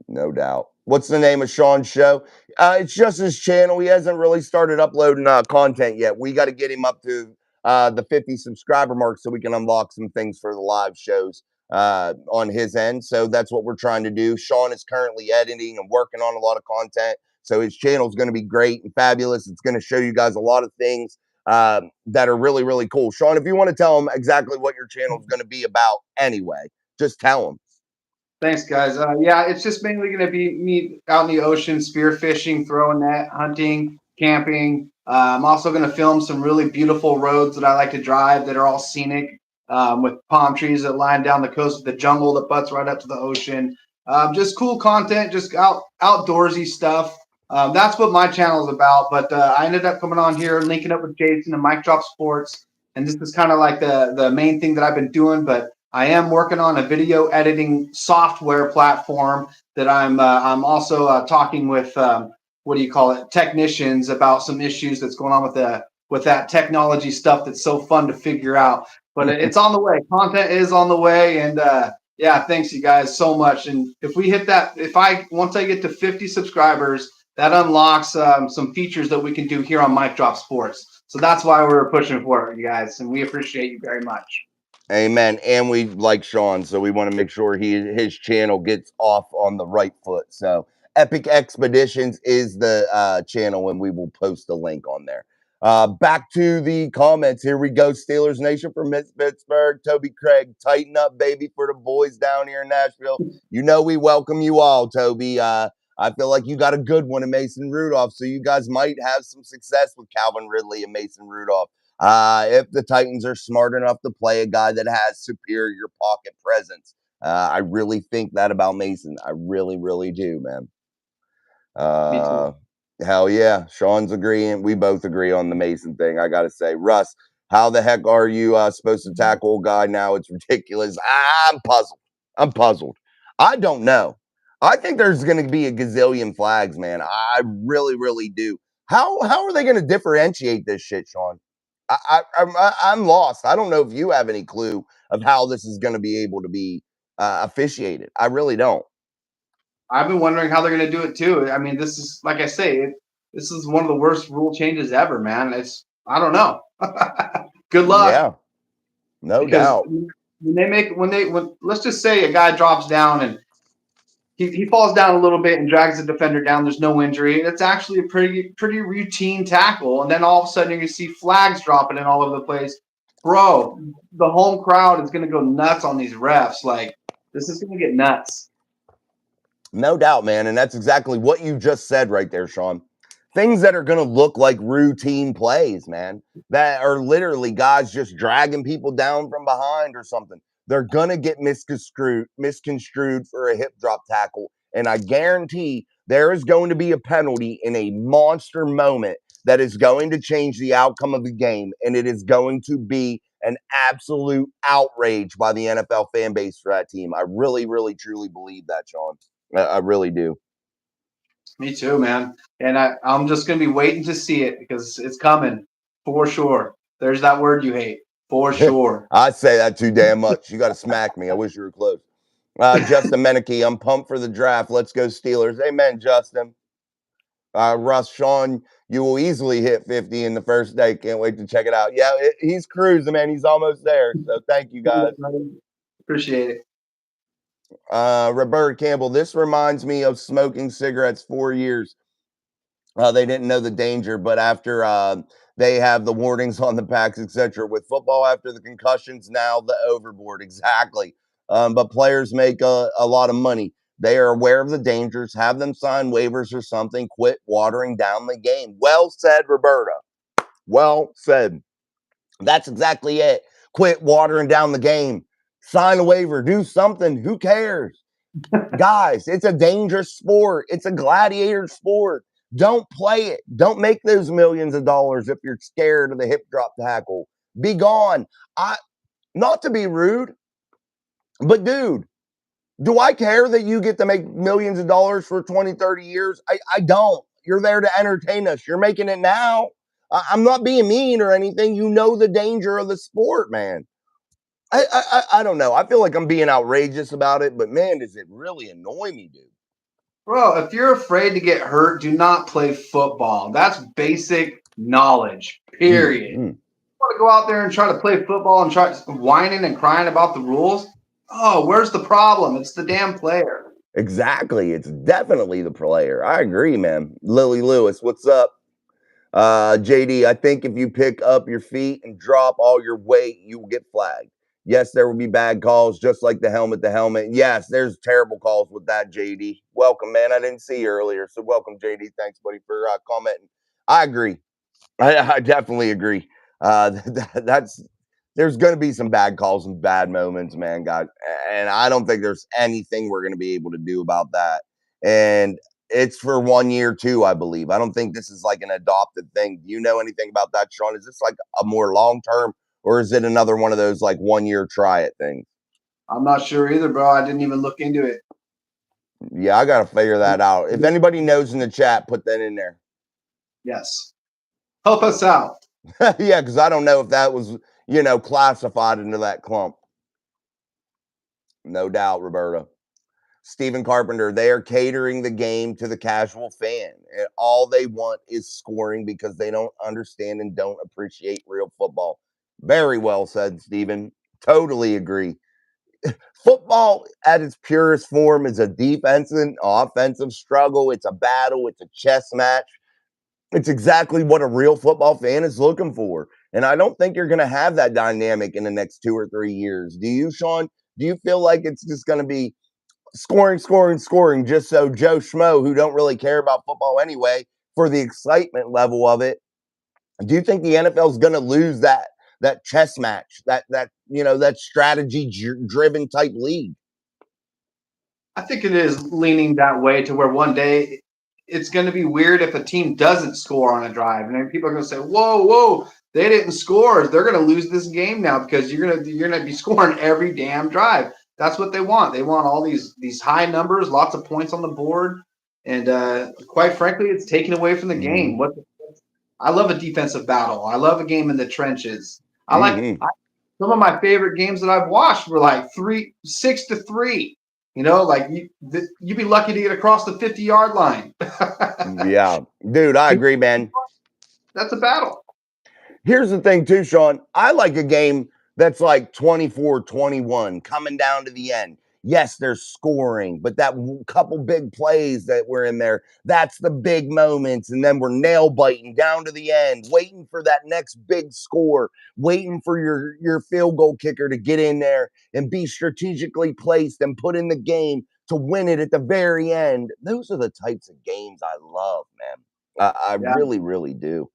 No doubt. What's the name of Sean's show? It's just his channel. He hasn't really started uploading content yet. We got to get him up to the 50 subscriber mark so we can unlock some things for the live shows on his end. So that's what we're trying to do. Sean is currently editing and working on a lot of content. So his channel is going to be great and fabulous. It's going to show you guys a lot of things that are really cool. Sean, if you want to tell him exactly what your channel is going to be about anyway, just tell him. Thanks, guys. Yeah, it's just mainly going to be me out in the ocean, spearfishing, throwing net, hunting, camping. I'm also going to film some really beautiful roads that I like to drive that are all scenic, with palm trees that line down the coast of the jungle that butts right up to the ocean. Just cool content, just outdoorsy stuff. That's what my channel is about. But I ended up coming on here, linking up with Jason and Mike Drop Sports, and this is kind of like the main thing that I've been doing. But I am working on a video editing software platform that I'm also talking with technicians about some issues that's going on with that technology stuff that's so fun to figure out. But it's on the way. Content is on the way, and yeah, thanks you guys so much. And if we hit that, once I get to 50 subscribers, that unlocks some features that we can do here on Mic Drop Sports. So that's why we're pushing for it, you guys, and we appreciate you very much. Amen. And we like Sean, so we want to make sure his channel gets off on the right foot. So Epic Expeditions is the channel, and we will post a link on there. Back to the comments. Here we go. Steelers Nation from Pittsburgh. Toby Craig, tighten up, baby, for the boys down here in Nashville. You know we welcome you all, Toby. I feel like you got a good one in Mason Rudolph, so you guys might have some success with Calvin Ridley and Mason Rudolph. If the Titans are smart enough to play a guy that has superior pocket presence. I really think that about Mason. I really do, man. Me too. Hell yeah. Sean's agreeing. We both agree on the Mason thing. I got to say, Russ, how the heck are you supposed to tackle a guy now? It's ridiculous. I'm puzzled. I don't know. I think there's going to be a gazillion flags, man. I really do. How are they going to differentiate this shit, Sean? I'm lost. I don't know if you have any clue of how this is going to be able to be officiated. I really don't. I've been wondering how they're going to do it too. I mean, this is like I say, this is one of the worst rule changes ever, man. I don't know. Good luck, Yeah, no because doubt. when let's just say a guy drops down and he falls down a little bit and drags the defender down. There's no injury. It's actually a pretty routine tackle, and then all of a sudden you're gonna see flags dropping in all over the place. Bro, the home crowd is gonna go nuts on these refs. Like, this is gonna get nuts. No doubt, man. And that's exactly what you just said right there, Sean. Things that are going to look like routine plays, man, that are literally guys just dragging people down from behind or something. They're going to get misconstrued for a hip drop tackle. And I guarantee there is going to be a penalty in a monster moment that is going to change the outcome of the game. And it is going to be an absolute outrage by the NFL fan base for that team. I really, really, truly believe that, Sean. I really do. Me too, man. And I'm just gonna be waiting to see it because it's coming for sure. There's that word you hate, for sure. I say that too damn much. You got to smack me. I wish you were close. Justin Meneke, I'm pumped for the draft. Let's go Steelers. Amen, Justin. Russ, Sean, you will easily hit 50 in the first day. Can't wait to check it out. Yeah, he's cruising, man. He's almost there. So thank you, guys. Appreciate it. Roberta Campbell, this reminds me of smoking cigarettes 4 years. They didn't know the danger, but after they have the warnings on the packs, etc. With football, after the concussions, now the overboard. Exactly. But players make a lot of money. They are aware of the dangers. Have them sign waivers or something. Quit watering down the game. Well said, Roberta. Well said. That's exactly it. Quit watering down the game. Sign a waiver. Do something. Who cares? Guys, it's a dangerous sport. It's a gladiator sport. Don't play it. Don't make those millions of dollars if you're scared of the hip drop tackle. Be gone. Not to be rude, but dude, do I care that you get to make millions of dollars for 20, 30 years? I don't. You're there to entertain us. You're making it now. I'm not being mean or anything. You know the danger of the sport, man. I don't know. I feel like I'm being outrageous about it, but man, does it really annoy me, dude. Bro, if you're afraid to get hurt, do not play football. That's basic knowledge, period. Mm-hmm. You want to go out there and try to play football and try whining and crying about the rules? Oh, where's the problem? It's the damn player. Exactly. It's definitely the player. I agree, man. Lily Lewis, what's up? JD, I think if you pick up your feet and drop all your weight, you will get flagged. Yes, there will be bad calls, just like the helmet to helmet. Yes, there's terrible calls with that, JD. Welcome, man. I didn't see you earlier. So welcome, JD. Thanks, buddy, for commenting. I agree. I definitely agree. That's there's going to be some bad calls and bad moments, man, God, and I don't think there's anything we're going to be able to do about that. And it's for 1 year too, I believe. I don't think this is like an adopted thing. Do you know anything about that, Sean? Is this like a more long term, or is it another one of those like 1 year try it things? I'm not sure either, bro. I didn't even look into it. Yeah, I got to figure that out. If anybody knows in the chat, put that in there. Yes. Help us out. Yeah, because I don't know if that was, classified into that clump. No doubt, Roberta. Stephen Carpenter, they are catering the game to the casual fan. And all they want is scoring because they don't understand and don't appreciate real football. Very well said, Stephen. Totally agree. Football at its purest form is a defensive and offensive struggle. It's a battle. It's a chess match. It's exactly what a real football fan is looking for. And I don't think you're going to have that dynamic in the next 2 or 3 years. Do you, Sean? Do you feel like it's just going to be scoring, scoring, scoring, just so Joe Schmo, who don't really care about football anyway, for the excitement level of it? Do you think the NFL is going to lose that chess match, that strategy driven type league? I think it is leaning that way to where one day it's going to be weird if a team doesn't score on a drive, and then people are going to say, "Whoa, they didn't score. They're going to lose this game now because you're going to be scoring every damn drive." That's what they want. They want all these high numbers, lots of points on the board, and quite frankly, it's taken away from the game. What's the I love a defensive battle. I love a game in the trenches. Mm-hmm. Some of my favorite games that I've watched were like 6-3. Like you'd be lucky to get across the 50-yard line. Yeah, dude, I agree, man. That's a battle. Here's the thing too, Sean. I like a game that's like 24-21 coming down to the end. Yes, there's scoring, but that couple big plays that were in there, that's the big moments. And then we're nail biting down to the end, waiting for that next big score, waiting for your field goal kicker to get in there and be strategically placed and put in the game to win it at the very end. Those are the types of games I love, man. I Yeah. really, really do.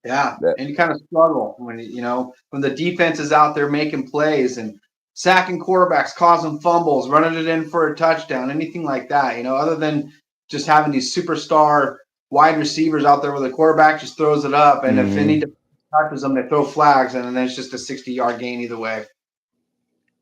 Yeah, and you kind of struggle when the defense is out there making plays and sacking quarterbacks, causing fumbles, running it in for a touchdown, anything like that. Other than just having these superstar wide receivers out there where the quarterback just throws it up, and if any touches them, they throw flags, and then it's just a 60-yard gain either way.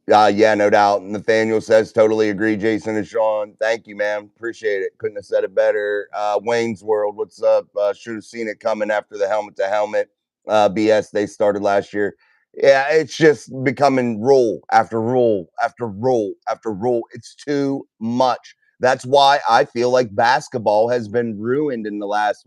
Yeah, no doubt. Nathaniel says, totally agree, Jason and Sean. Thank you, man. Appreciate it. Couldn't have said it better. Wayne's World, what's up? Should have seen it coming after the helmet to helmet BS they started last year. Yeah, it's just becoming rule after rule after rule after rule. It's too much. That's why I feel like basketball has been ruined in the last,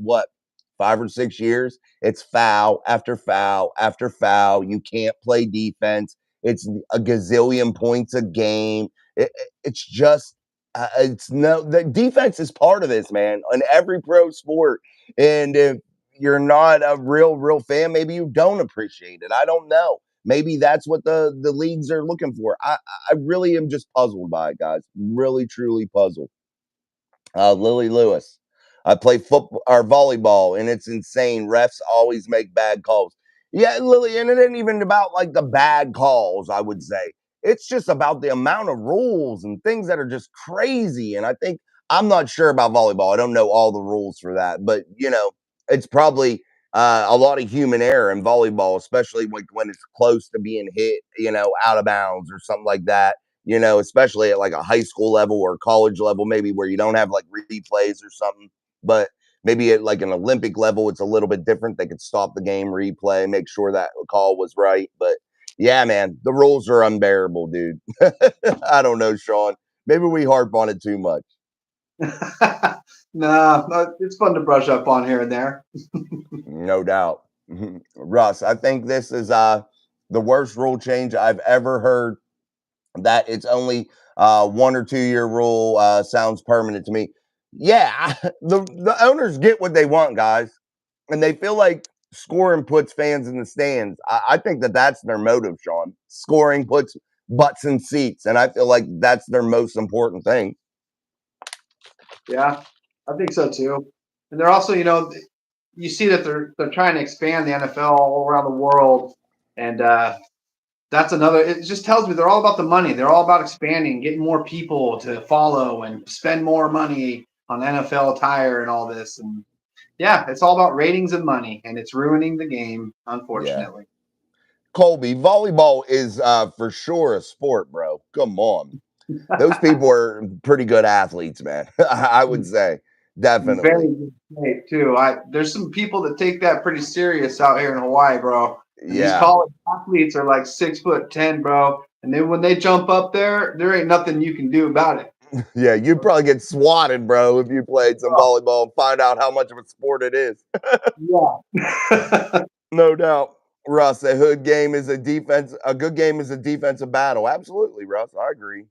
5 or 6 years? It's foul after foul after foul. You can't play defense. It's a gazillion points a game. It's just, the defense is part of this, man, on every pro sport. And if you're not a real fan, maybe you don't appreciate it. I don't know. Maybe that's what the leagues are looking for. I really am just puzzled by it, guys. Really, truly puzzled. Lily Lewis. I play football or volleyball, and it's insane. Refs always make bad calls. Yeah, Lily, and it ain't even about like the bad calls, I would say. It's just about the amount of rules and things that are just crazy. And I think I'm not sure about volleyball. I don't know all the rules for that, but it's probably a lot of human error in volleyball, especially when it's close to being hit, out of bounds or something like that. Especially at like a high school level or college level, maybe where you don't have like replays or something. But maybe at like an Olympic level, it's a little bit different. They could stop the game, replay, make sure that call was right. But yeah, man, the rules are unbearable, dude. I don't know, Sean. Maybe we harp on it too much. Nah, it's fun to brush up on here and there. No doubt. Russ, I think this is the worst rule change I've ever heard. That it's only 1 or 2 year rule sounds permanent to me. Yeah, the owners get what they want, guys, and they feel like scoring puts fans in the stands. I think that's their motive, Sean. Scoring puts butts in seats, and I feel like that's their most important thing. Yeah, I think so too. And they're also, you see that they're trying to expand the NFL all around the world, and that's another. It just tells me they're all about the money. They're all about expanding, getting more people to follow and spend more money on NFL attire and all this. And yeah, it's all about ratings and money, and it's ruining the game, Yeah. unfortunately. Colby, volleyball is for sure a sport, bro. Come on. Those people are pretty good athletes, man. I would say. Very Definitely. good shape too. There's some people that take that pretty serious out here in Hawaii, bro. And these Yeah. college athletes are like 6'10", bro. And then when they jump up there ain't nothing you can do about it. Yeah, you'd probably get swatted, bro, if you played some Oh, volleyball and find out how much of a sport it is. yeah. No doubt. Russ, a good game is a defensive battle. Absolutely, Russ. I agree.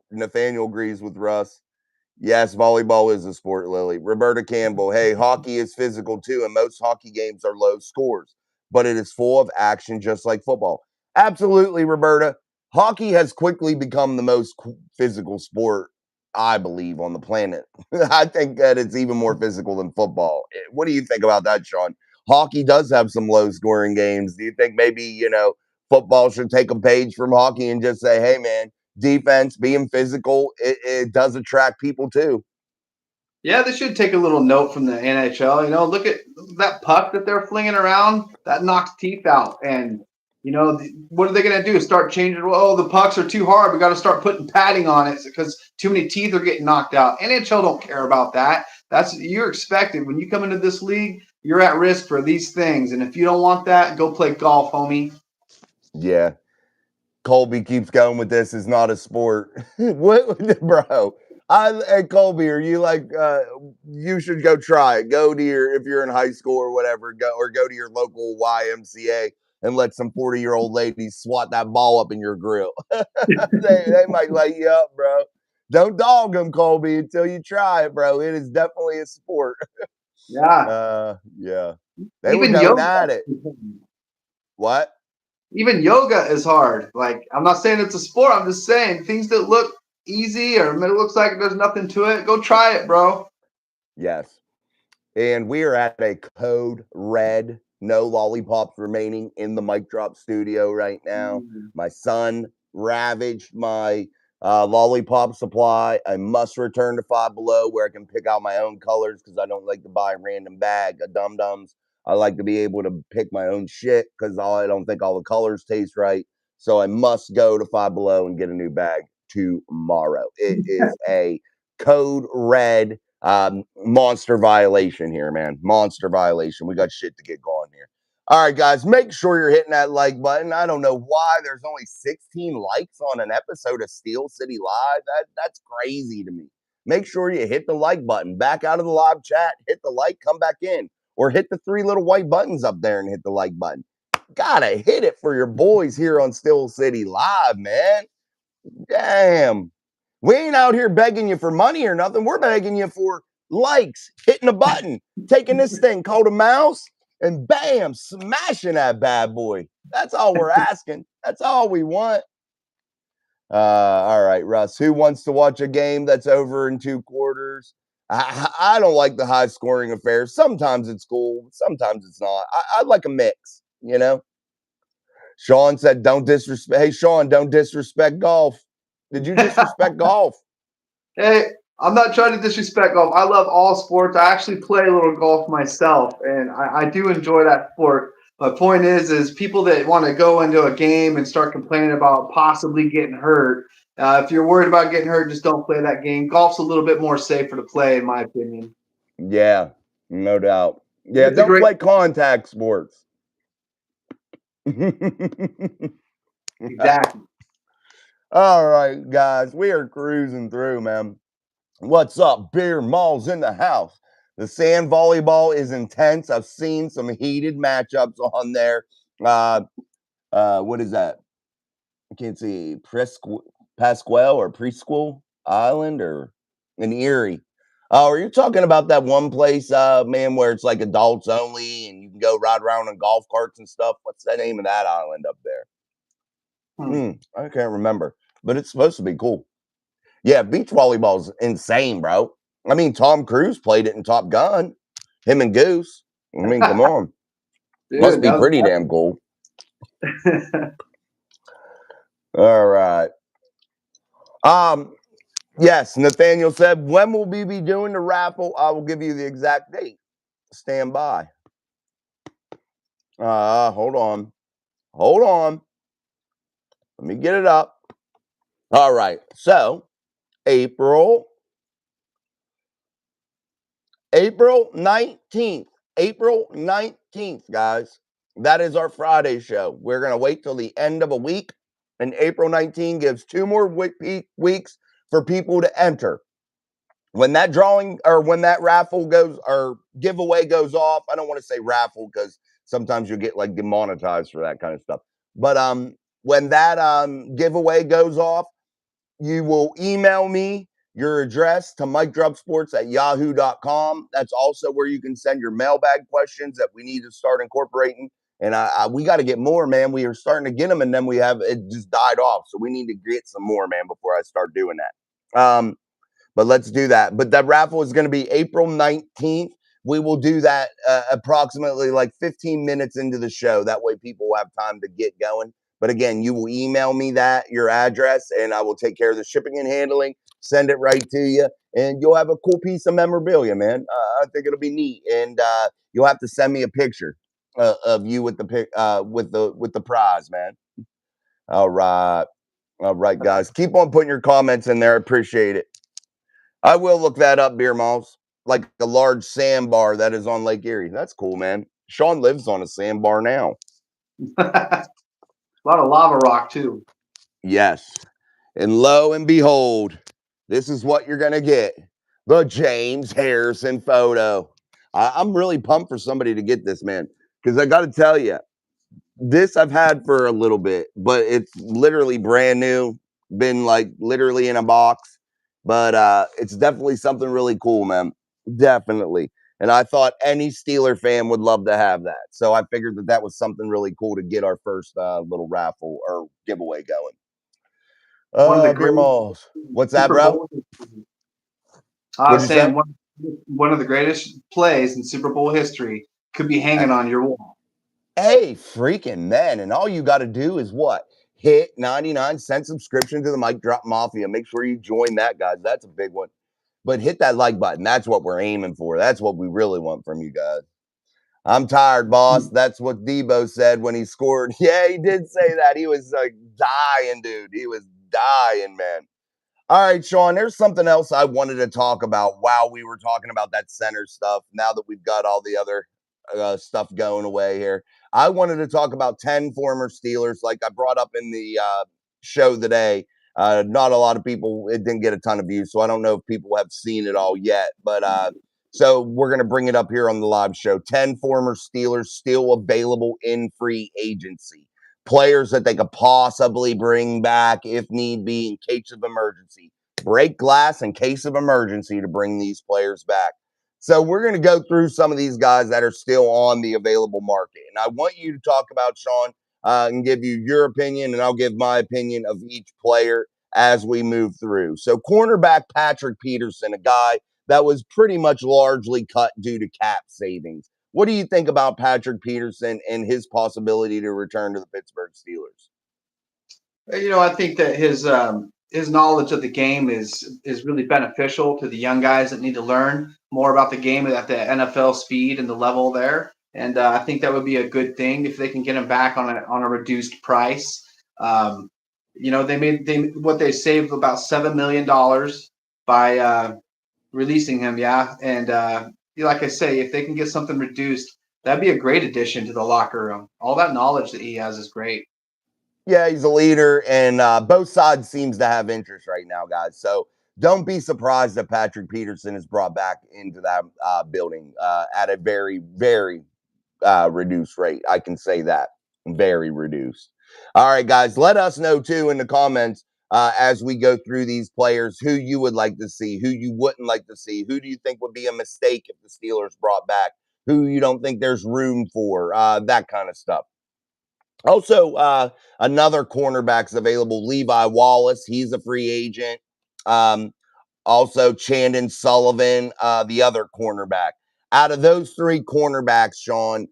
Nathaniel agrees with Russ. Yes, volleyball is a sport, Lily. Roberta Campbell, hey, hockey is physical too, and most hockey games are low scores, but it is full of action just like football. Absolutely, Roberta. Hockey has quickly become the most physical sport, I believe, on the planet. I think that it's even more physical than football. What do you think about that, Sean? Hockey does have some low scoring games. Do you think maybe, football should take a page from hockey and just say, hey, man, defense, being physical, it does attract people too. Yeah, they should take a little note from the NHL. Look at that puck that they're flinging around. That knocks teeth out. And, what are they going to do? Start changing? Oh, the pucks are too hard. We got to start putting padding on it because too many teeth are getting knocked out. NHL don't care about that. You're expected when you come into this league. You're at risk for these things, and if you don't want that, go play golf, homie. Yeah. Colby keeps going with this. Is not a sport. What, bro? Hey, Colby, are you like? You should go try it. Go to if you're in high school or whatever. Go to your local YMCA and let some 40-year-old ladies swat that ball up in your grill. They might light you up, bro. Don't dog them, Colby, until you try it, bro. It is definitely a sport. Yeah. Yeah. They were Even going yoga. at it. What? Even yoga is hard. Like, I'm not saying it's a sport. I'm just saying things that look easy or it looks like there's nothing to it. Go try it, bro. Yes. And we are at a code red, no lollipops remaining in the mic drop studio right now. My son ravaged my lollipop supply. I must return to Five Below where I can pick out my own colors because I don't like to buy a random bag of Dum Dums. I like to be able to pick my own shit because I don't think all the colors taste right. So I must go to Five Below and get a new bag tomorrow. It is a code red monster violation here, man. Monster violation. We got shit to get going here. All right, guys, make sure you're hitting that like button. I don't know why there's only 16 likes on an episode of Steel City Live. That's crazy to me. Make sure you hit the like button. Back out of the live chat, hit the like, come back in, or hit the 3 little white buttons up there and hit the like button. Gotta hit it for your boys here on Steel City Live, man. Damn. We ain't out here begging you for money or nothing. We're begging you for likes, hitting a button, taking this thing called a mouse, and bam, smashing that bad boy. That's all we're asking. That's all we want. All right, Russ. Who wants to watch a game that's over in 2 quarters? I don't like the high scoring affairs. Sometimes it's cool, sometimes it's not. I like a mix, you know? Sean said, don't disrespect. Hey, Sean, don't disrespect golf. Did you disrespect golf? Hey, I'm not trying to disrespect golf. I love all sports. I actually play a little golf myself, and I do enjoy that sport. My point is people that want to go into a game and start complaining about possibly getting hurt. If you're worried about getting hurt, just don't play that game. Golf's a little bit more safer to play, in my opinion. Yeah, no doubt. Yeah, It's a don't great. play contact sports. Exactly. All right, guys, we are cruising through, man. What's up? Beer Malls in the house. The sand volleyball is intense. I've seen some heated matchups on there. What is that? I can't see. Pasquale or Preschool Island or in Erie. Oh, are you talking about that one place, man, where it's like adults only and you can go ride around on golf carts and stuff? What's the name of that island up there? I can't remember, but it's supposed to be cool. Yeah, beach volleyball's insane, bro. I mean, Tom Cruise played it in Top Gun. Him and Goose. I mean, come on. Dude, Must be pretty damn cool. All right. Yes, Nathaniel said, when will we be doing the raffle? I will give you the exact date. Stand by. Hold on. Hold on. Let me get it up. All right. So, April 19th. April 19th, guys. That is our Friday show. We're going to wait till the end of a week. And April 19th gives 2 more weeks for people to enter. When that drawing or when that raffle goes or giveaway goes off, I don't want to say raffle because sometimes you get like demonetized for that kind of stuff. But when that giveaway goes off, you will email me your address to micdropsports@yahoo.com. That's also where you can send your mailbag questions that we need to start incorporating. And we got to get more, man. We are starting to get them, and then it just died off. So we need to get some more, man, before I start doing that. But let's do that. But that raffle is going to be April 19th. We will do that approximately like 15 minutes into the show. That way people will have time to get going. But again, you will email me your address, and I will take care of the shipping and handling, send it right to you, and you'll have a cool piece of memorabilia, man. I think it'll be neat. And you'll have to send me a picture of you with the prize, man. All right. All right, guys. Keep on putting your comments in there. I appreciate it. I will look that up, Beer Malls. like a large sandbar that is on Lake Erie. That's cool, man. Sean lives on a sandbar now. A lot of lava rock too. Yes. And lo and behold, this is what you're going to get, the James Harrison photo. I'm really pumped for somebody to get this, man, because I got to tell you, this I've had for a little bit, but it's literally brand new, been like literally in a box. But it's definitely something really cool, man. Definitely. And I thought any Steeler fan would love to have that. So I figured that that was something really cool to get our first little raffle or giveaway going. One of the Beer greatest malls. What's that, Super bro? Bowl. I What'd was you say? saying one of the greatest plays in Super Bowl history could be Uh, hanging on your wall. Hey, freaking man. And all you got to do is what? Hit 99-cent subscription to the Mic Drop Mafia. Make sure you join that, guys. That's a big one. But hit that like button. That's what we're aiming for. That's what we really want from you guys. I'm tired, boss. That's what Debo said when he scored. Yeah, he did say that. He was like dying, dude. He was dying, man. All right, Sean, there's something else I wanted to talk about while we were talking about that center stuff. Now that we've got all the other stuff going away here, I wanted to talk about 10 former Steelers, like I brought up in the show today. Not a lot of people, it didn't get a ton of views, so I don't know if people have seen it all yet. But so we're going to bring it up here on the live show. 10 former Steelers still available in free agency, players that they could possibly bring back if need be in case of emergency. Break glass in case of emergency to bring these players back. So we're going to go through some of these guys that are still on the available market. And I want you to talk about, Sean, and give you your opinion, and I'll give my opinion of each player as we move through. So cornerback Patrick Peterson, a guy that was pretty much largely cut due to cap savings. What do you think about Patrick Peterson and his possibility to return to the Pittsburgh Steelers? I think that his knowledge of the game is really beneficial to the young guys that need to learn more about the game at the NFL speed and the level there. And I think that would be a good thing if they can get him back on a reduced price. They what they saved about $7 million by releasing him. Yeah, and like I say, if they can get something reduced, that'd be a great addition to the locker room. All that knowledge that he has is great. Yeah, he's a leader, and both sides seems to have interest right now, guys. So don't be surprised that Patrick Peterson is brought back into that building at a very, very reduced rate. I can say that. Very reduced. All right, guys, let us know too in the comments as we go through these players who you would like to see, who you wouldn't like to see, who do you think would be a mistake if the Steelers brought back, who you don't think there's room for, that kind of stuff. Also, another cornerback's available, Levi Wallace. He's a free agent. Um, also, Chandon Sullivan, the other cornerback. Out of those three cornerbacks, Sean,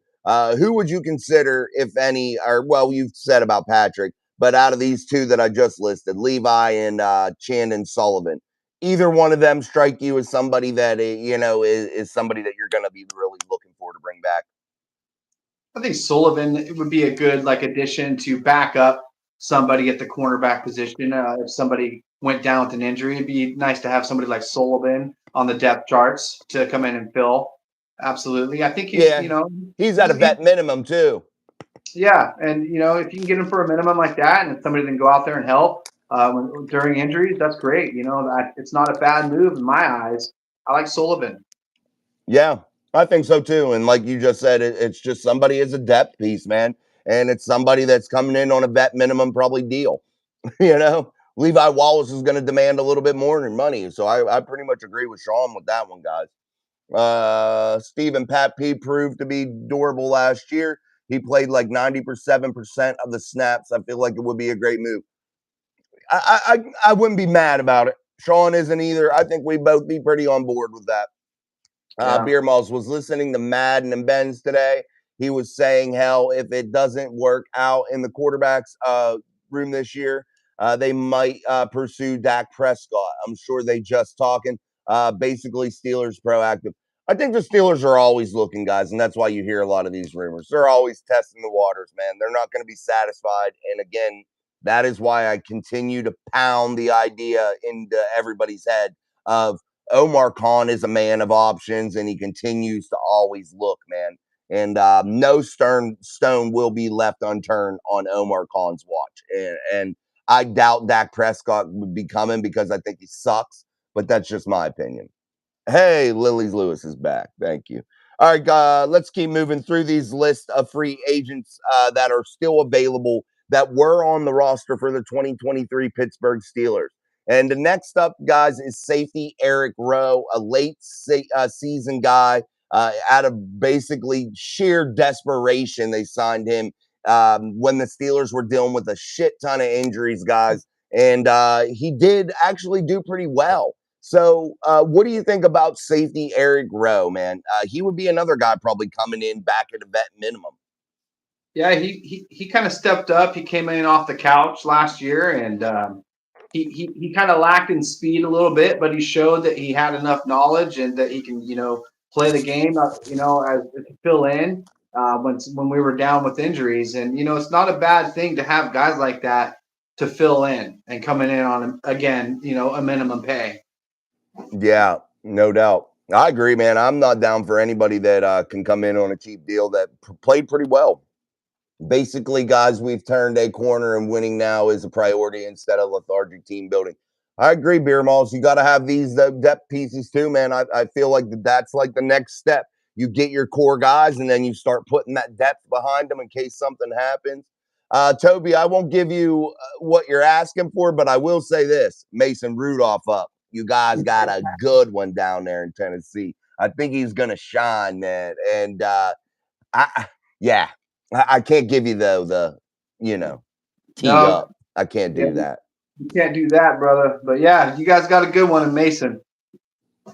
who would you consider, if any, or well, you've said about Patrick, but out of these two that I just listed, Levi and Chandon Sullivan, either one of them strike you as somebody that is somebody that you're going to be really looking for to bring back? I think Sullivan would be a good addition to back up somebody at the cornerback position. If somebody went down with an injury, it'd be nice to have somebody like Sullivan on the depth charts to come in and fill. Absolutely, I think he's Yeah, he's at a vet minimum too. yeah, and if you can get him for a minimum like that, and if somebody can go out there and help during injuries, that's great. It's not a bad move in my eyes. I like Sullivan. Yeah, I think so too. And like you just said, it's just somebody as a depth piece, man. And it's somebody that's coming in on a vet minimum probably deal. Levi Wallace is going to demand a little bit more in money. So I pretty much agree with Sean with that one, guys. Stephen Pat P proved to be durable last year. He played like 97% of the snaps. I feel like it would be a great move. I wouldn't be mad about it. Sean isn't either. I think we both be pretty on board with that. Yeah. Beer Malls was listening to Madden and Benz today. He was saying, hell, if it doesn't work out in the quarterbacks room this year, they might pursue Dak Prescott. I'm sure they just talking. Basically, Steelers proactive. I think the Steelers are always looking, guys, and that's why you hear a lot of these rumors. They're always testing the waters, man. They're not going to be satisfied. And again, that is why I continue to pound the idea into everybody's head of Omar Khan is a man of options, and he continues to always look, man. And no stone will be left unturned on Omar Khan's watch. And I doubt Dak Prescott would be coming because I think he sucks, but that's just my opinion. Hey, Lilies Lewis is back. Thank you. All right, let's keep moving through these lists of free agents that are still available that were on the roster for the 2023 Pittsburgh Steelers. And the next up, guys, is safety Eric Rowe, a late season guy. Out of basically sheer desperation, they signed him when the Steelers were dealing with a shit ton of injuries, guys. And he did actually do pretty well. So, what do you think about safety Eric Rowe, man? He would be another guy probably coming in back at a vet minimum. Yeah, he kind of stepped up. He came in off the couch last year, and he kind of lacked in speed a little bit, but he showed that he had enough knowledge and that he can play the game as to fill in when we were down with injuries. And it's not a bad thing to have guys like that to fill in and coming in on again a minimum pay. Yeah, no doubt. I agree, man. I'm not down for anybody that can come in on a cheap deal that played pretty well. Basically, guys, we've turned a corner and winning now is a priority instead of lethargic team building. I agree, Beer Malls. You got to have these depth pieces too, man. I feel like that's like the next step. You get your core guys and then you start putting that depth behind them in case something happens. Toby, I won't give you what you're asking for, but I will say this: Mason Rudolph up. You guys got a good one down there in Tennessee. I think he's gonna shine, man. And yeah, I can't give you the tee No, up. I can't yeah, do that. you can't do that, brother. But yeah, you guys got a good one in Mason.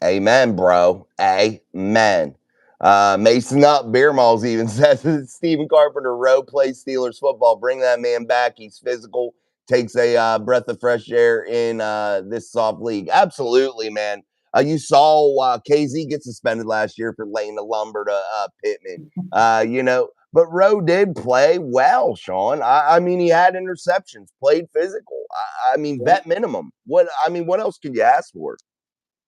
Amen, bro. Amen. Mason up. Beer Malls even says Stephen Carpenter Rowe plays Steelers football. Bring that man back. He's physical. Takes a breath of fresh air in this soft league. Absolutely, man. You saw KZ get suspended last year for laying the lumber to Pittman. But Rowe did play well, Sean. I mean, he had interceptions, played physical. I mean, vet minimum. What else could you ask for?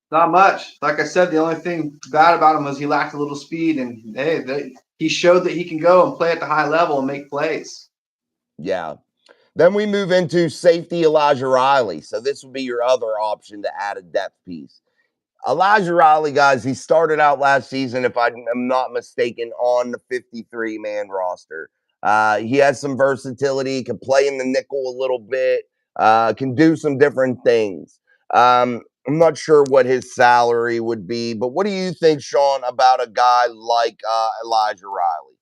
Not much. Like I said, the only thing bad about him was he lacked a little speed, and he showed that he can go and play at the high level and make plays. Yeah. Then we move into safety Elijah Riley. So this would be your other option to add a depth piece. Elijah Riley, guys, he started out last season, if I'm not mistaken, on the 53-man roster. He has some versatility, can play in the nickel a little bit, can do some different things. I'm not sure what his salary would be, but what do you think, Sean, about a guy like Elijah Riley?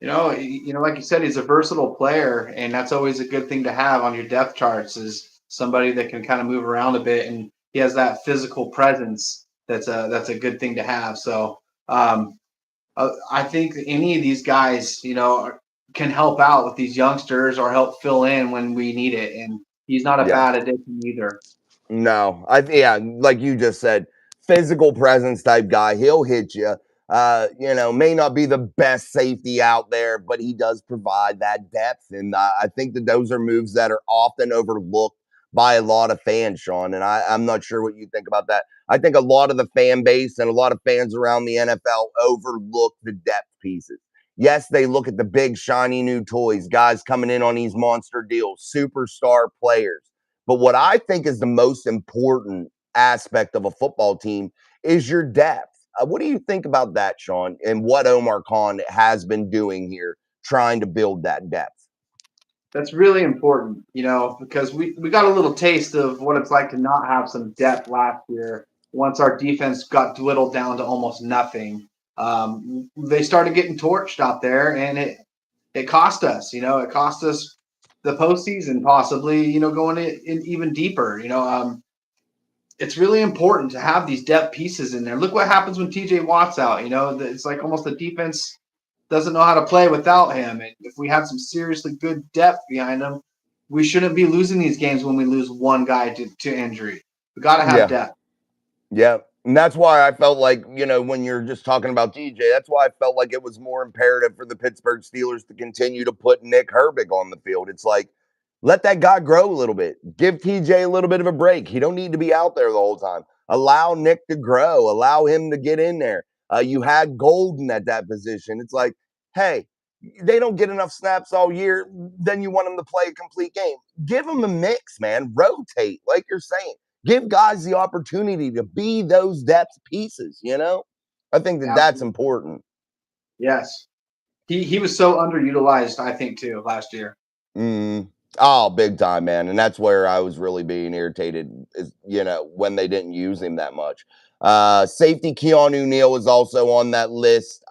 Like you said, he's a versatile player, and that's always a good thing to have on your depth charts. Is somebody that can kind of move around a bit, and he has that physical presence. That's a good thing to have. So I think any of these guys, can help out with these youngsters or help fill in when we need it. And he's not a Yeah. bad addition either. No, like you just said, physical presence type guy. He'll hit you. May not be the best safety out there, but he does provide that depth. And I think that those are moves that are often overlooked by a lot of fans, Sean. And I'm not sure what you think about that. I think a lot of the fan base and a lot of fans around the NFL overlook the depth pieces. Yes, they look at the big, shiny new toys, guys coming in on these monster deals, superstar players. But what I think is the most important aspect of a football team is your depth. What do you think about that, Sean, and what Omar Khan has been doing here, trying to build that depth? That's really important, because we got a little taste of what it's like to not have some depth last year. Once our defense got dwindled down to almost nothing, they started getting torched out there, and it cost us. It cost us the postseason, possibly. Going in even deeper. It's really important to have these depth pieces in there. Look what happens when TJ Watt's out. It's like almost the defense doesn't know how to play without him. And if we had some seriously good depth behind him, we shouldn't be losing these games when we lose one guy to injury. We got to have depth. Yeah. And that's why I felt like, when you're just talking about TJ, that's why I felt like it was more imperative for the Pittsburgh Steelers to continue to put Nick Herbig on the field. It's like, let that guy grow a little bit. Give TJ a little bit of a break. He don't need to be out there the whole time. Allow Nick to grow. Allow him to get in there. You had Golden at that position. It's like, hey, they don't get enough snaps all year. Then you want them to play a complete game. Give them a mix, man. Rotate, like you're saying. Give guys the opportunity to be those depth pieces, you know? I think that that's Absolutely. important. Yes. He was so underutilized, I think, too, last year. Mm. Oh, big time, man. And that's where I was really being irritated is, when they didn't use him that much. Safety Keanu Neal is also on that list.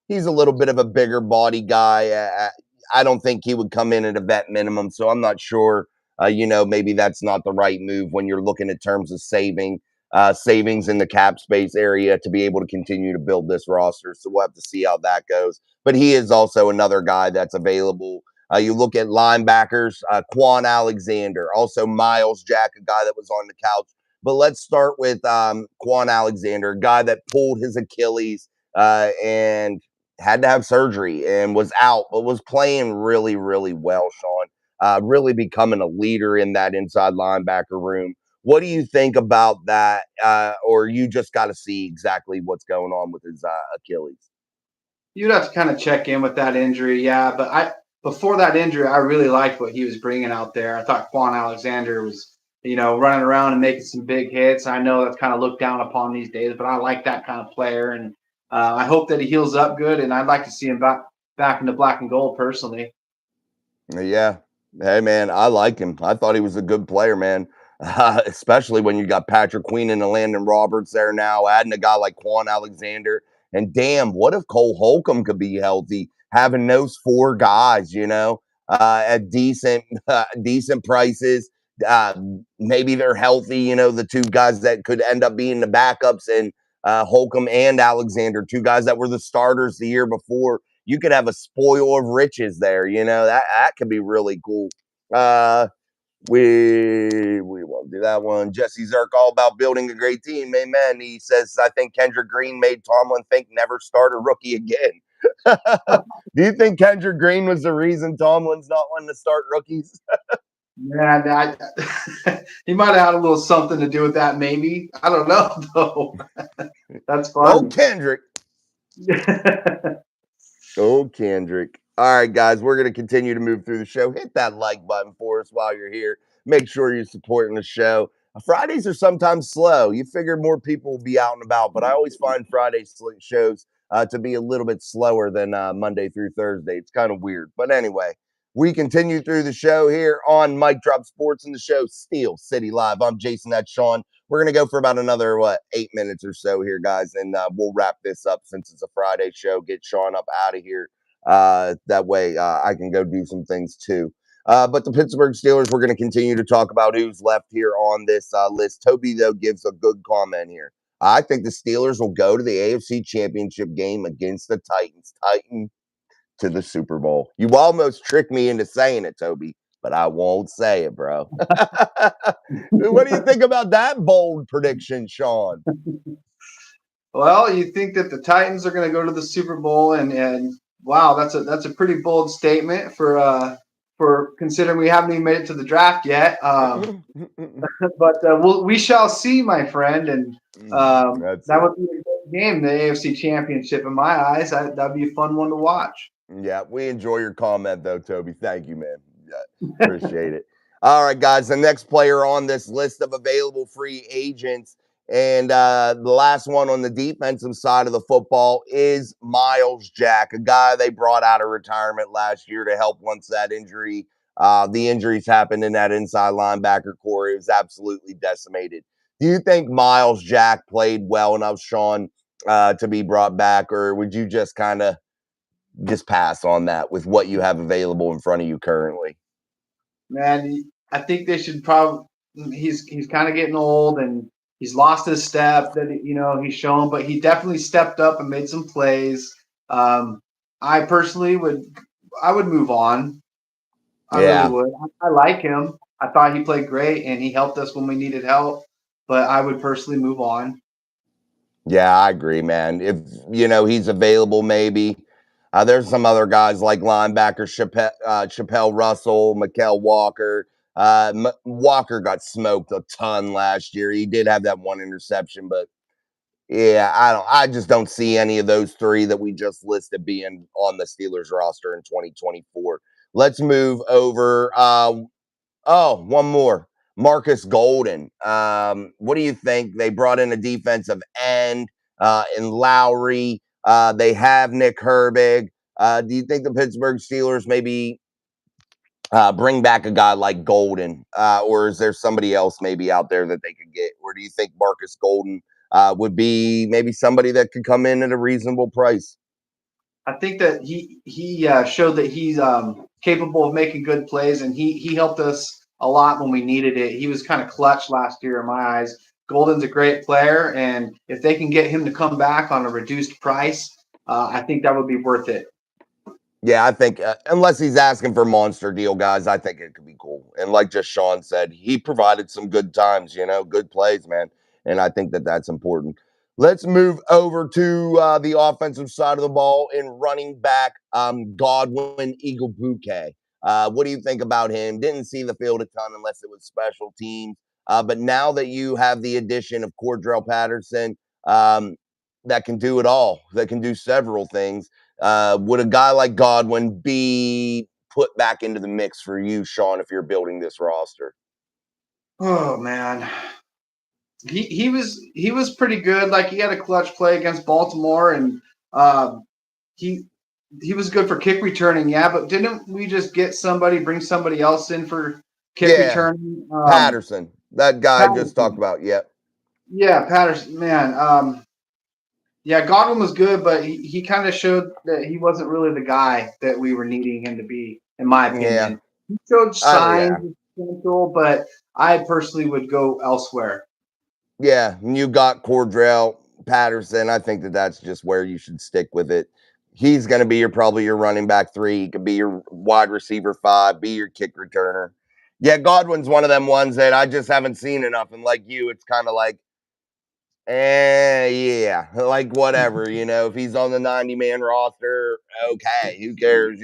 He's a little bit of a bigger body guy. I don't think he would come in at a vet minimum, so I'm not sure. Maybe that's not the right move when you're looking at terms of savings in the cap space area to be able to continue to build this roster. So we'll have to see how that goes. But he is also another guy that's available. You look at linebackers, Quan Alexander, also Miles Jack, a guy that was on the couch. But let's start with Quan Alexander, a guy that pulled his Achilles and had to have surgery and was out, but was playing really, really well, Sean. Really becoming a leader in that inside linebacker room. What do you think about that? Or you just got to see exactly what's going on with his Achilles? You'd have to kind of check in with that injury, yeah. But before that injury, I really liked what he was bringing out there. I thought Quan Alexander was, running around and making some big hits. I know that's kind of looked down upon these days, but I like that kind of player, and I hope that he heals up good. And I'd like to see him back in the black and gold personally. Yeah. Hey, man, I like him. I thought he was a good player, man. Especially when you got Patrick Queen and Landon Roberts there now, adding a guy like Quan Alexander. And damn, what if Cole Holcomb could be healthy? Having those four guys, at decent prices. Uh, Maybe they're healthy, the two guys that could end up being the backups, and Holcomb and Alexander, two guys that were the starters the year before. You could have a spoil of riches there. That could be really cool. Uh, we won't do that one. Jesse Zirk, all about building a great team. Amen. He says, I think Kendrick Green made Tomlin think never start a rookie again. Do you think Kendrick Green was the reason Tomlin's not wanting to start rookies? Yeah, he might have had a little something to do with that, maybe. I don't know, though. That's Oh, fun. Kendrick. Oh, Kendrick. All right, guys, we're going to continue to move through the show. Hit that like button for us while you're here. Make sure you're supporting the show. Fridays are sometimes slow. You figure more people will be out and about, but I always find Friday shows to be a little bit slower than Monday through Thursday. It's kind of weird. But anyway, we continue through the show here on Mike Drop Sports and the show Steel City Live. I'm Jason, that's Sean. We're going to go for about another, 8 minutes or so here, guys, and we'll wrap this up since it's a Friday show. Get Sean up out of here. That way I can go do some things too. But the Pittsburgh Steelers, we're going to continue to talk about who's left here on this list. Toby, though, gives a good comment here. I think the Steelers will go to the AFC Championship game against the Titans. Titan to the Super Bowl. You almost tricked me into saying it, Toby, but I won't say it, bro. What do you think about that bold prediction, Sean? Well, you think that the Titans are going to go to the Super Bowl, and wow, that's a pretty bold statement for considering we haven't even made it to the draft yet. But we shall see, my friend, and that would be a great game, the AFC Championship. In my eyes, that'd be a fun one to watch. Yeah, we enjoy your comment, though, Toby. Thank you, man. Yeah, appreciate it. All right, guys. The next player on this list of available free agents, and the last one on the defensive side of the football, is Miles Jack, a guy they brought out of retirement last year to help once that injury. The injuries happened in that inside linebacker core. It was absolutely decimated. Do you think Miles Jack played well enough, Sean, to be brought back, or would you just kind of just pass on that with what you have available in front of you currently? Man, I think they should probably. He's kind of getting old, and he's lost his step that he's shown, but he definitely stepped up and made some plays. I personally would move on. I really Yeah. would. I like him. I thought he played great, and he helped us when we needed help. But I would personally move on. Yeah, I agree, man. If he's available, maybe. There's some other guys like linebacker Chappelle Russell, Mikael Walker. Walker got smoked a ton last year. He did have that one interception, but yeah, I just don't see any of those three that we just listed being on the Steelers roster in 2024. Let's move over. One more. Marcus Golden. What do you think? They brought in a defensive end in Lowry. They have Nick Herbig. Do you think the Pittsburgh Steelers maybe bring back a guy like Golden, or is there somebody else maybe out there that they could get? Or do you think Marcus Golden would be maybe somebody that could come in at a reasonable price? I think that he showed that he's capable of making good plays, and he helped us a lot when we needed it. He was kind of clutch last year in my eyes. Golden's a great player, and if they can get him to come back on a reduced price, I think that would be worth it. Yeah, I think unless he's asking for monster deal, guys, I think it could be cool. And like just Sean said, he provided some good times, good plays, man. And I think that that's important. Let's move over to the offensive side of the ball in running back Godwin Eagle Bouquet. What do you think about him? Didn't see the field a ton unless it was special teams. But now that you have the addition of Cordell Patterson, that can do it all, that can do several things. Would a guy like Godwin be put back into the mix for you, Sean, if you're building this roster? Oh man, he was pretty good. Like he had a clutch play against Baltimore, and uh, he he was good for kick returning. Yeah, but didn't we just bring somebody else in for kick Yeah, returning? Patterson, that guy I just talked Patterson. about. Yep. Yeah, Patterson. Man, yeah, Godwin was good, but he kind of showed that he wasn't really the guy that we were needing him to be, in my Yeah. opinion. He showed signs Yeah. of potential, but I personally would go elsewhere. Yeah. And you got Cordell Patterson. I think that that's just where you should stick with it. He's going to be probably your running back 3. He could be your wide receiver 5, be your kick returner. Yeah, Godwin's one of them ones that I just haven't seen enough. And like you, it's kind of like, yeah, like whatever, if he's on the 90-man roster, okay, who cares,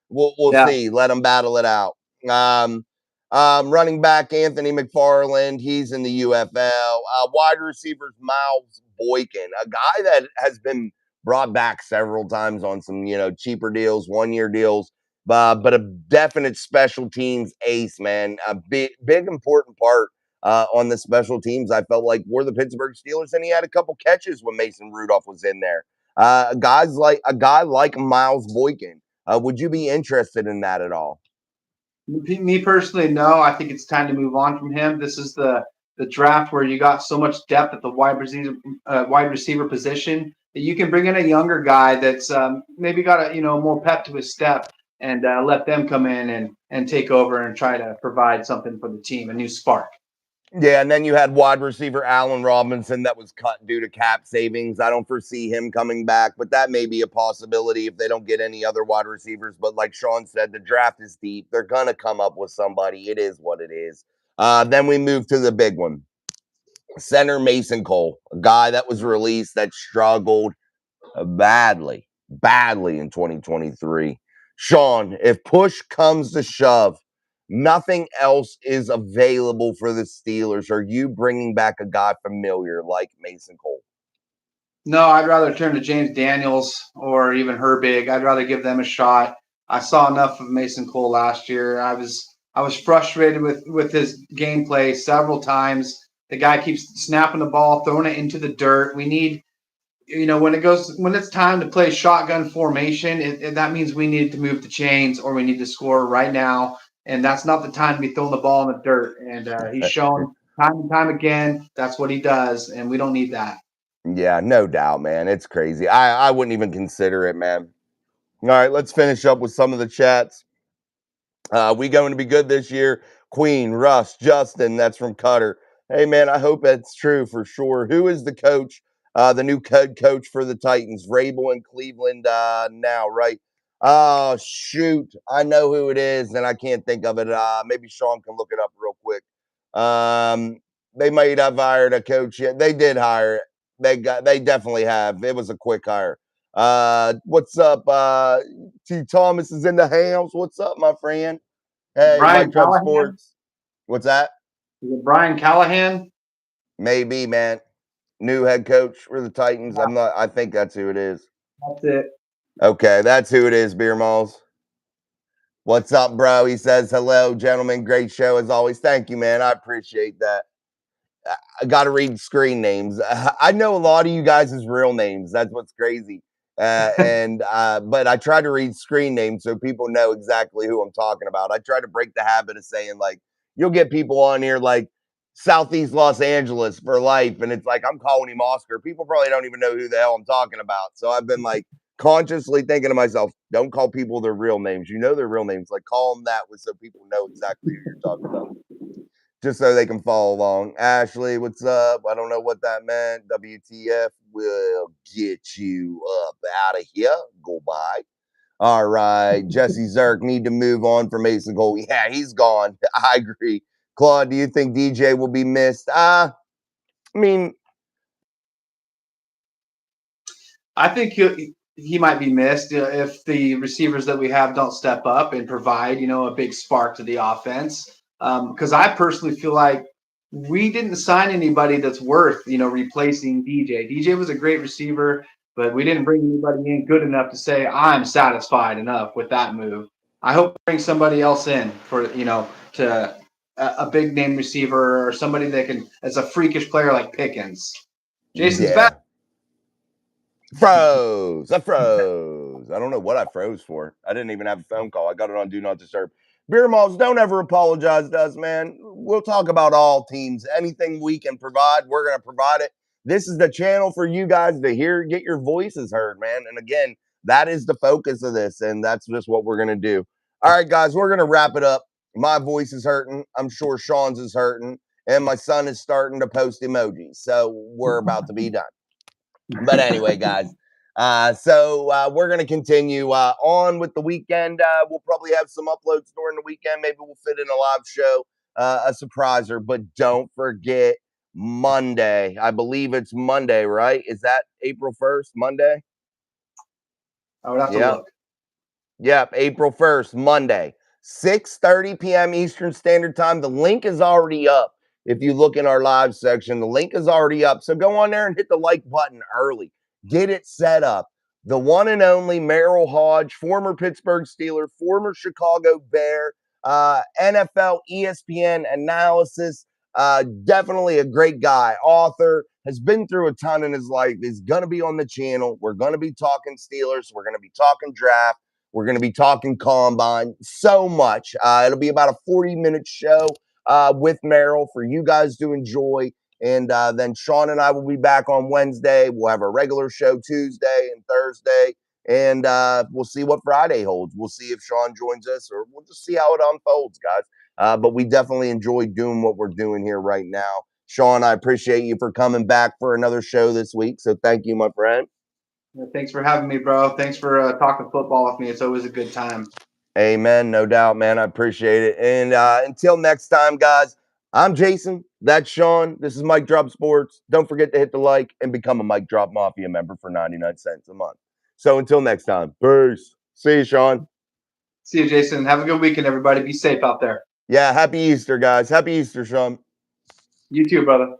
We'll Yeah. see. Let him battle it out. Um, Running back Anthony McFarland, he's in the UFL. Wide receivers Miles Boykin, a guy that has been brought back several times on some, cheaper deals, 1-year deals, but a definite special teams ace, man. A big important part on the special teams. I felt like were the Pittsburgh Steelers, and he had a couple catches when Mason Rudolph was in there. A guy like Miles Boykin. Would you be interested in that at all? Me personally, no. I think it's time to move on from him. This is the draft where you got so much depth at the wide receiver position that you can bring in a younger guy that's maybe got a more pep to his step and let them come in and take over and try to provide something for the team, a new spark. Yeah, and then you had wide receiver Allen Robinson that was cut due to cap savings. I don't foresee him coming back, but that may be a possibility if they don't get any other wide receivers. But like Sean said, the draft is deep. They're going to come up with somebody. It is what it is. Then we move to the big one. Center Mason Cole, a guy that was released that struggled badly in 2023. Sean, if push comes to shove, nothing else is available for the Steelers. Are you bringing back a guy familiar like Mason Cole? No, I'd rather turn to James Daniels or even Herbig. I'd rather give them a shot. I saw enough of Mason Cole last year. I was frustrated with his gameplay several times. The guy keeps snapping the ball, throwing it into the dirt. We need, when it's time to play shotgun formation, that means we need to move the chains or we need to score right now. And that's not the time to be throwing the ball in the dirt. And he's shown time and time again that's what he does, and we don't need that. Yeah, no doubt, man. It's crazy. I wouldn't even consider it, man. All right, let's finish up with some of the chats. We going to be good this year. Queen, Russ, Justin, that's from Cutter. Hey, man, I hope that's true for sure. Who is the coach, the new coach for the Titans? Rabel in Cleveland now, right? Oh, shoot. I know who it is, and I can't think of it. Maybe Sean can look it up real quick. Um, they might have hired a coach yet. They did hire it. They definitely have. It was a quick hire. What's up? T. Thomas is in the house. What's up, my friend? Hey, Brian Mike Drop Callahan. Sports. What's that? Is it Brian Callahan? Maybe, man. New head coach for the Titans. I think that's who it is. That's it. Okay, that's who it is, Beer Malls. What's up, bro? He says, hello, gentlemen. Great show as always. Thank you, man. I appreciate that. I got to read screen names. I know a lot of you guys' real names. That's what's crazy. But I try to read screen names so people know exactly who I'm talking about. I try to break the habit of saying, like, you'll get people on here like Southeast Los Angeles for life. And it's like, I'm calling him Oscar. People probably don't even know who the hell I'm talking about. So I've been like consciously thinking to myself, don't call people their real names. You know their real names. Like, call them that so people know exactly who you're talking about, just so they can follow along. Ashley, what's up? I don't know what that meant. WTF will get you up out of here. Go by. All right. Jesse Zerk, need to move on from Mason Cole. Yeah, he's gone. I agree. Claude, do you think DJ will be missed? I mean, I think he might be missed if the receivers that we have don't step up and provide, a big spark to the offense. Because I personally feel like we didn't sign anybody that's worth, replacing DJ. DJ was a great receiver, but we didn't bring anybody in good enough to say I'm satisfied enough with that move. I hope we bring somebody else in for, to a big name receiver or somebody that can, as a freakish player like Pickens. Jason's back. yeah. Froze. I froze. I don't know what I froze for. I didn't even have a phone call. I got it on Do Not Disturb. Beer Malls, don't ever apologize to us, man. We'll talk about all teams. Anything we can provide, we're going to provide it. This is the channel for you guys to get your voices heard, man. And again, that is the focus of this, and that's just what we're going to do. All right, guys, we're going to wrap it up. My voice is hurting. I'm sure Sean's is hurting. And my son is starting to post emojis. So we're about to be done. But anyway, guys, so we're going to continue on with the weekend. We'll probably have some uploads during the weekend. Maybe we'll fit in a live show, a surpriser. But don't forget Monday. I believe it's Monday, right? Is that April 1st, Monday? I would have to look. Yep, April 1st, Monday, 6:30 p.m. Eastern Standard Time. The link is already up. If you look in our live section, the link is already up. So go on there and hit the like button early. Get it set up. The one and only Merrill Hodge, former Pittsburgh Steeler, former Chicago Bear, NFL, ESPN analysis. Definitely a great guy. Author, has been through a ton in his life, is going to be on the channel. We're going to be talking Steelers. We're going to be talking draft. We're going to be talking combine, so much. It'll be about a 40-minute show with Merrill for you guys to enjoy. And then Sean and I will be back on Wednesday. We'll have a regular show Tuesday and Thursday. And we'll see what Friday holds. We'll see if Sean joins us, or we'll just see how it unfolds, guys. But we definitely enjoy doing what we're doing here right now. Sean, I appreciate you for coming back for another show this week. So thank you, my friend. Thanks for having me, bro. Thanks for talking football with me. It's always a good time. Amen. No doubt, man. I appreciate it. And until next time, guys, I'm Jason. That's Sean. This is Mike Drop Sports. Don't forget to hit the like and become a Mike Drop Mafia member for 99 cents a month. So until next time, peace. See you, Sean. See you, Jason. Have a good weekend, everybody. Be safe out there. Yeah, happy Easter, guys. Happy Easter, Sean. You too, brother.